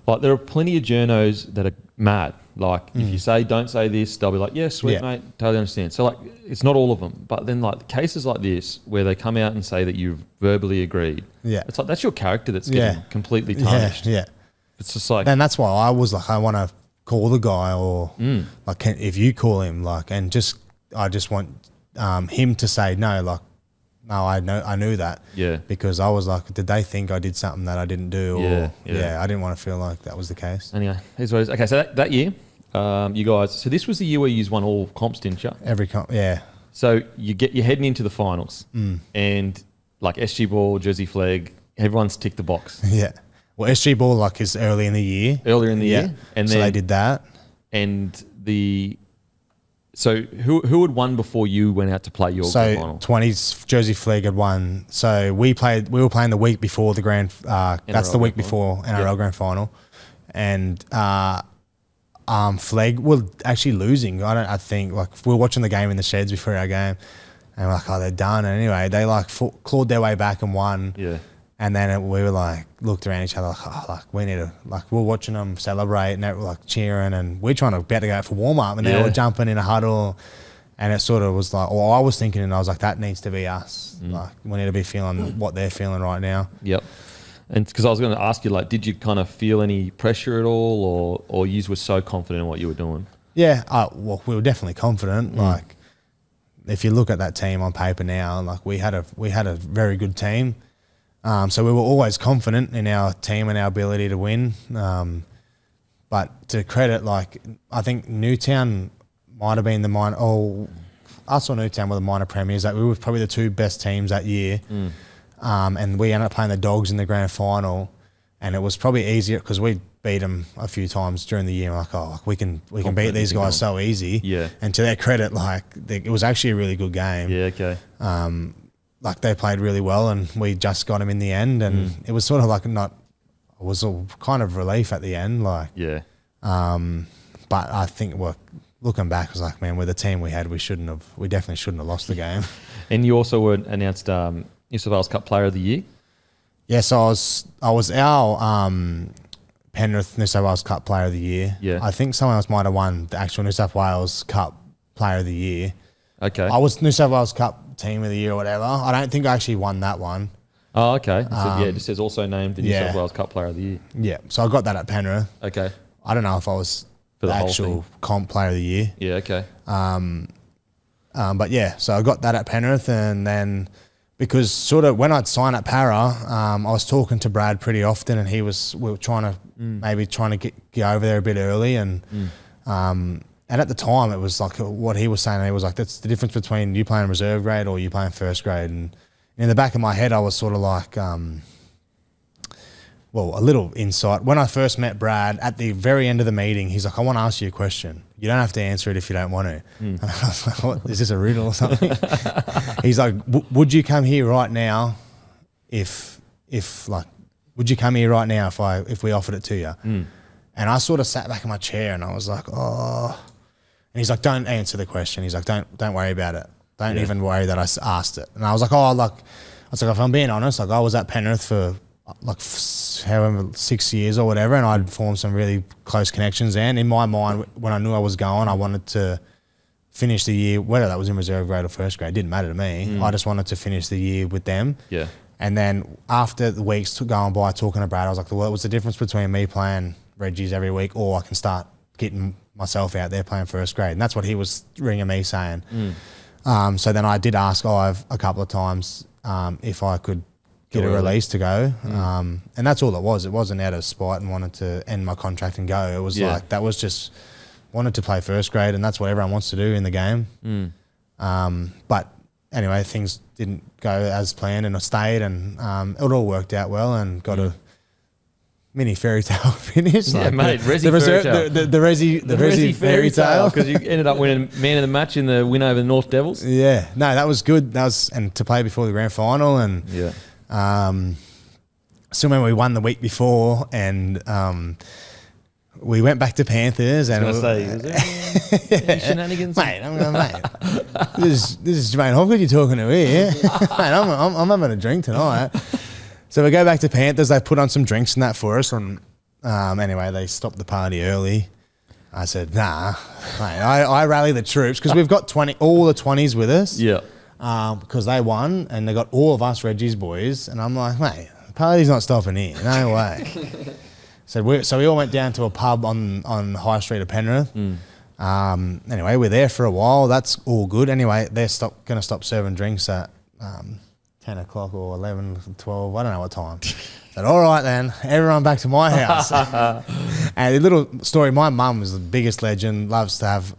like there are plenty of journos that are mad. Like if you say, don't say this, they'll be like, yeah, sweet, mate, totally understand. So like, it's not all of them. But then like cases like this where they come out and say that you've verbally agreed. Yeah. It's like, that's your character that's getting completely tarnished. Yeah. It's just like, and that's why I was like, I want to call the guy, or like, if you call him, like, and I just want him to say no, like, no, I knew that. Yeah. Because I was like, did they think I did something that I didn't do? Or, I didn't want to feel like that was the case. Anyway, okay, so that year, you guys, so this was the year where you won all comps, didn't you? Every comp, yeah. So you're heading into the finals, and like SG Ball, Jersey Flag, everyone's ticked the box. Yeah. Well, SG Ball like is early in the year. Earlier in the year, and so they did that. And so who had won before you went out to play your grand final? 20s Jersey Flag had won. So we were playing the week before the grand. That's the week before NRL grand final, and Flag were actually losing. I think like we were watching the game in the sheds before our game, and we're like, oh, they're done. And anyway, they like clawed their way back and won. Yeah. And then we were like, looked around each other like, oh, like we need to, like, we're watching them celebrate and they were like cheering, and we're trying to about to go out for warm up, and they were jumping in a huddle, and it sort of was like, or I was thinking, and I was like, that needs to be us. Like, we need to be feeling what they're feeling right now. Yep. And because I was going to ask you, like, did you kind of feel any pressure at all, or you were so confident in what you were doing? Yeah. Well, we were definitely confident. Like, if you look at that team on paper now, like we had a very good team. So we were always confident in our team and our ability to win. But to credit, like, I think Newtown might have been us or Newtown were the minor premiers. Like, we were probably the two best teams that year. And we ended up playing the Dogs in the grand final, and it was probably easier because we beat them a few times during the year. We're like, oh, we can beat these guys so easy. Yeah. And to their credit, like, it was actually a really good game. Yeah. Okay. Like, they played really well, and we just got them in the end, and it was sort of like it was a kind of relief at the end, like. Yeah. But I think looking back, I was like, man, with the team we had, we definitely shouldn't have lost the game. And you also were announced New South Wales Cup Player of the Year. Yes, I was our Penrith New South Wales Cup Player of the Year. Yeah. I think someone else might have won the actual New South Wales Cup Player of the Year. Okay. I was New South Wales Cup Team of the Year or whatever. I don't think I actually won that one. Oh, okay. So, it just says also named the New South Wales Cup Player of the Year. Yeah. So I got that at Penrith. Okay. I don't know if I was for the actual comp Player of the Year. Yeah. Okay. But yeah, so I got that at Penrith, and then because sort of when I'd sign at Para, I was talking to Brad pretty often, and we were trying to get over there a bit early, and at the time it was like what he was saying. He was like, that's the difference between you playing reserve grade or you playing first grade. And in the back of my head, I was sort of like, a little insight. When I first met Brad, at the very end of the meeting, he's like, I want to ask you a question. You don't have to answer it if you don't want to. And I was like, what, is this a riddle or something? He's like, would you come here right now if we offered it to you? And I sort of sat back in my chair and I was like, oh. And he's like, don't answer the question. He's like, don't worry about it. Don't even worry that I asked it. And I was like, if I'm being honest, like I was at Penrith for like however 6 years or whatever, and I'd formed some really close connections there. And in my mind, when I knew I was going, I wanted to finish the year, whether that was in reserve grade or first grade, didn't matter to me. I just wanted to finish the year with them. Yeah. And then after the weeks going by talking to Brad, I was like, well, what's the difference between me playing Reggie's every week or I can start getting myself out there playing first grade? And that's what he was ringing me saying. So then I did ask Ive a couple of times if I could get a release to go. And that's all it was. It wasn't out of spite and wanted to end my contract and go. It was like, that was just wanted to play first grade, and that's what everyone wants to do in the game. But anyway, things didn't go as planned, and I stayed, and it all worked out well, and got a mini fairy tale finish. Yeah, like mate, Resi fairy tale. The Resi fairy tale. Because you ended up winning man of the match in the win over the North Devils. Yeah, no, that was good. That was, and to play before the grand final, and still remember we won the week before, and we went back to Panthers, and was there shenanigans, mate. This is Jermaine Hopgood you're talking to here. Mate, I'm having a drink tonight. So we go back to Panthers. They put on some drinks and that for us, and anyway, they stopped the party early. I said, nah, mate. I rally the troops because we've got all the 20s with us. Yeah. Because they won, and they got all of us Reggie's boys, and I'm like, mate, the party's not stopping here. No way. So we all went down to a pub on High Street of Penrith. Anyway, we're there for a while. That's all good. Anyway, they're going to stop serving drinks at 10 o'clock or 11, 12, I don't know what time. Said, all right then, everyone back to my house. And a little story, my mum is the biggest legend, loves to have...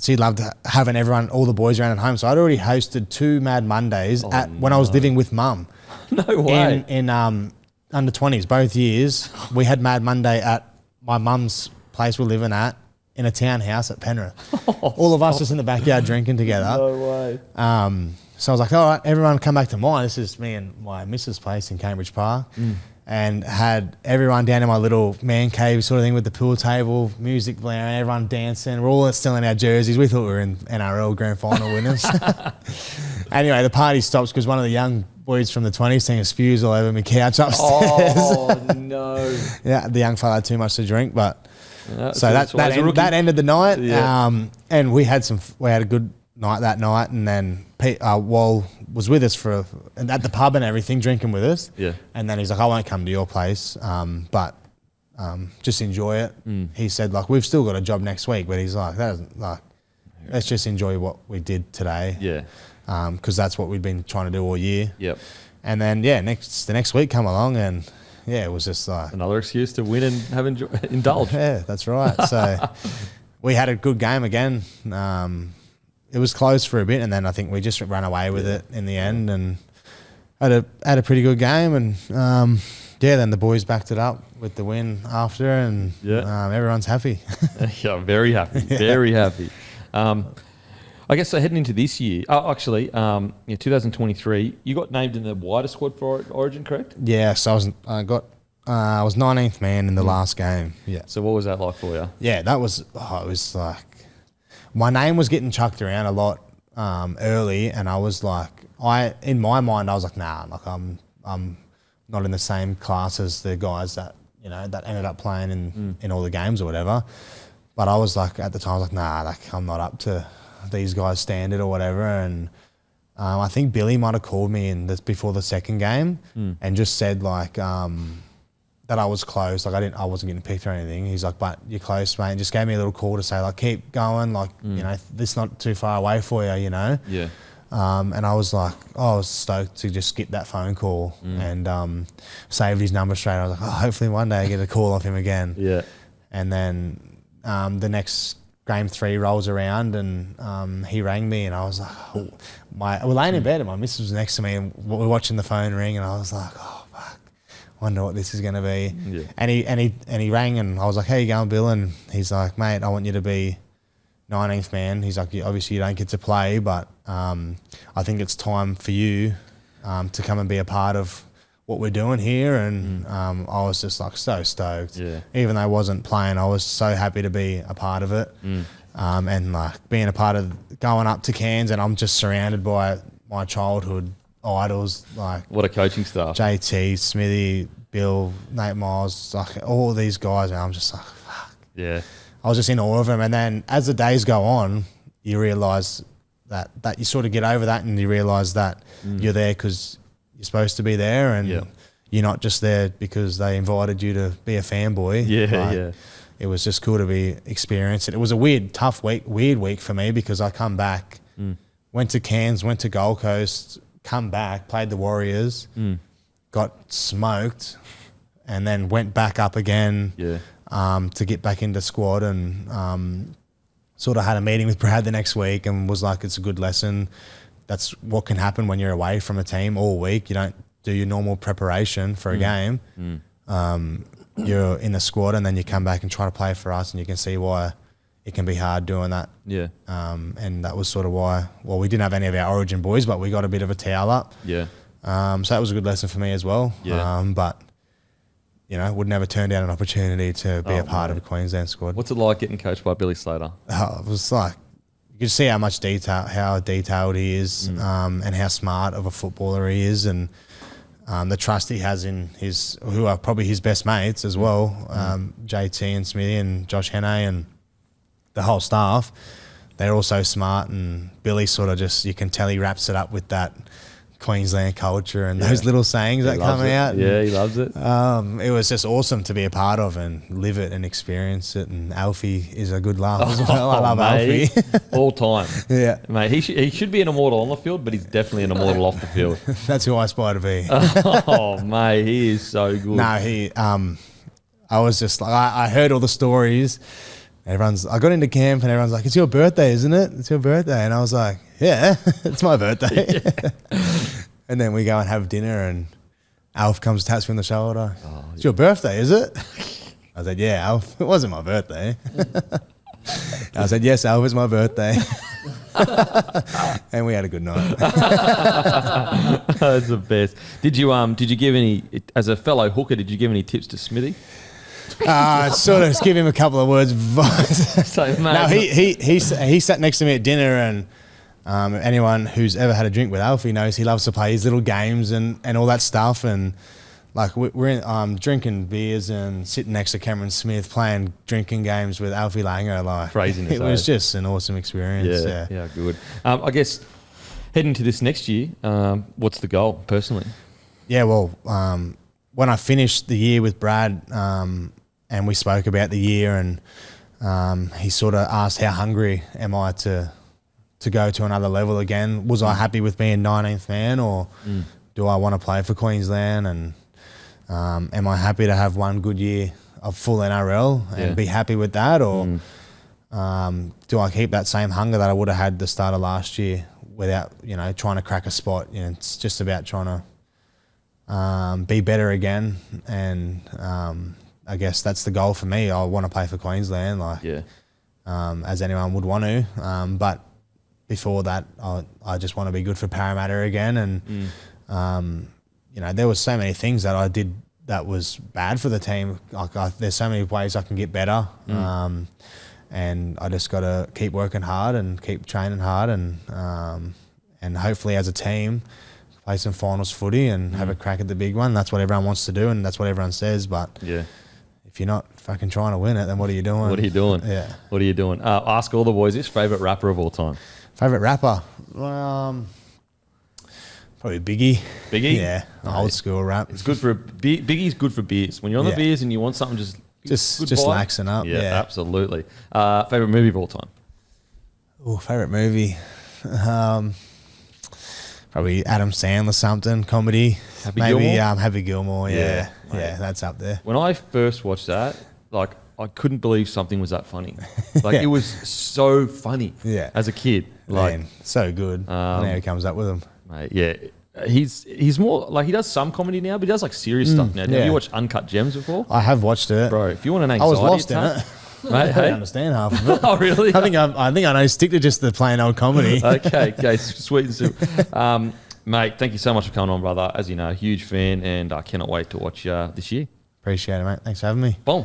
she loved having all the boys around at home. So I'd already hosted 2 Mad Mondays when I was living with mum. No way. In under 20s, both years, we had Mad Monday at my mum's place we're living at in a townhouse at Penrith. All of us just in the backyard drinking together. No way. So I was like, all right, everyone come back to mine. This is me and my missus' place in Cambridge Park. And had everyone down in my little man cave sort of thing with the pool table, music blaring, everyone dancing. We're all still in our jerseys. We thought we were in NRL Grand Final winners. Anyway, the party stops because one of the young boys from the 20s saying spews all over my couch upstairs. Oh, no. Yeah, the young fella had too much to drink, but so that ended the night. Yeah. And we had a good night that night, and then Wall was with us at the pub and everything, drinking with us. Yeah. And then he's like, I won't come to your place, but just enjoy it. He said, like, we've still got a job next week, but he's like, let's just enjoy what we did today. Yeah. Because that's what we've been trying to do all year. Yep. And then the next week come along, and it was just like another excuse to win and have indulge. Yeah, that's right. So we had a good game again. It was close for a bit, and then I think we just ran away with it in the end, and had a pretty good game. And then the boys backed it up with the win after, and everyone's happy. Yeah, very happy, very happy. I guess so. Heading into this year, 2023, you got named in the wider squad for Origin, correct? Yeah, so I was 19th man in the last game. Yeah. So what was that like for you? Yeah, that was it was like my name was getting chucked around a lot early, and I was like, in my mind I was like, nah, like I'm not in the same class as the guys that that ended up playing in all the games or whatever. But I was like, at the time, I was like, nah, like I'm not up to these guys' standard or whatever. And I think Billy might have called me before the second game and just said like that I was close. Like I wasn't getting picked or anything. He's like, but you're close, mate. And just gave me a little call to say like, keep going. Like this is not too far away for you. Yeah. And I was like, I was stoked to just get that phone call and saved his number straight. I was like, hopefully one day I get a call off him again. Yeah. And then the next game 3 rolls around, and he rang me, and I was like, we're laying in bed, and my missus was next to me, and we're watching the phone ring, and I was like, oh fuck, wonder what this is going to be. Yeah. And he rang, and I was like, how you going, Bill? And he's like, mate, I want you to be 19th man. He's like, obviously you don't get to play, but I think it's time for you to come and be a part of what we're doing here. And I was just like so stoked. Yeah. Even though I wasn't playing, I was so happy to be a part of it. And like being a part of going up to Cairns, and I'm just surrounded by my childhood idols, like What a coaching staff. JT, Smithy, Bill, Nate Miles, like all these guys, and I'm just like, fuck. Yeah. I was just in awe of them. And then as the days go on, you realise that you sort of get over that, and you realise that you're there because you're supposed to be there, and you're not just there because they invited you to be a fanboy. Yeah. It was just cool to be experienced. It was a weird week for me because I come back, went to Cairns, went to Gold Coast, come back, played the Warriors, got smoked, and then went back up again to get back into squad, and sort of had a meeting with Brad the next week and was like, it's a good lesson. That's what can happen when you're away from a team all week. You don't do your normal preparation for a game. You're in the squad, and then you come back and try to play for us, and you can see why it can be hard doing that. Yeah. And that was sort of why, well, we didn't have any of our Origin boys, but we got a bit of a towel up. Yeah. So that was a good lesson for me as well. Yeah. But, you know, would never turn down an opportunity to be a part of a Queensland squad. What's it like getting coached by Billy Slater? It was like, you could see how detailed he is, and how smart of a footballer he is, and the trust he has in who are probably his best mates as well, JT and Smithy and Josh Henne and the whole staff. They're all so smart, and Billy sort of just, you can tell he wraps it up with that Queensland culture and those little sayings that come out. Yeah, he loves it. It was just awesome to be a part of and live it and experience it. And Alfie is a good laugh as well. I love mate. Alfie. All time. Yeah. Mate, he should be an immortal on the field, but he's definitely an immortal off the field. That's who I aspire to be. Oh, mate, he is so good. No, I was just like, I heard all the stories. I got into camp and everyone's like, it's your birthday, isn't it? It's your birthday. And I was like, yeah, it's my birthday. And then we go and have dinner, and Alf comes, taps me on the shoulder. It's your birthday, is it? I said, yeah, Alf, it wasn't my birthday. I said, yes, Alf, it's my birthday. And we had a good night. That's the best. Did you give any, as a fellow hooker, did you give any tips to Smithy? Sort of give him a couple of words of advice. So, mate, no, he sat next to me at dinner, and anyone who's ever had a drink with Alfie knows he loves to play his little games and all that stuff. And like we're in, drinking beers and sitting next to Cameron Smith playing drinking games with Alfie Langer. Like, craziness. It was just an awesome experience. Yeah, good. I guess heading to this next year, what's the goal personally? Yeah, well, when I finished the year with Brad, and we spoke about the year, and he sort of asked how hungry am I to go to another level again. Was I happy with being 19th man, or do I want to play for Queensland? And am I happy to have one good year of full NRL and be happy with that, or do I keep that same hunger that I would have had the start of last year without, trying to crack a spot? It's just about trying to be better again, and I guess that's the goal for me. I want to play for Queensland, as anyone would want to. But before that, I just want to be good for Parramatta again. And there was so many things that I did that was bad for the team. There's so many ways I can get better, and I just got to keep working hard and keep training hard, and hopefully as a team play some finals footy and have a crack at the big one. That's what everyone wants to do, and that's what everyone says. But if you're not fucking trying to win it, then what are you doing? What are you doing? Yeah. What are you doing? Ask all the boys this, favourite rapper of all time. Favourite rapper? Probably Biggie. Biggie? Yeah, old school rap. It's good for Biggie's good for beers. When you're on the beers and you want something just laxing up. Yeah, absolutely. Favourite movie of all time? Oh, favourite movie. Probably Adam Sandler something, comedy. Happy Gilmore, yeah, that's up there. When I first watched that, I couldn't believe something was that funny. It was so funny as a kid. Man, so good. Now he comes up with them. Mate, yeah. He's more, he does some comedy now, but he does serious stuff now. Have you watched Uncut Gems before? I have watched it. Bro, if you want an I anxiety was lost attack, in it. Mate, I don't understand half of it. Oh, really? I think I know. Stick to just the plain old comedy. Okay, sweet and simple. Mate, thank you so much for coming on, brother. As you know, huge fan, and I cannot wait to watch this year. Appreciate it, mate. Thanks for having me. Boom.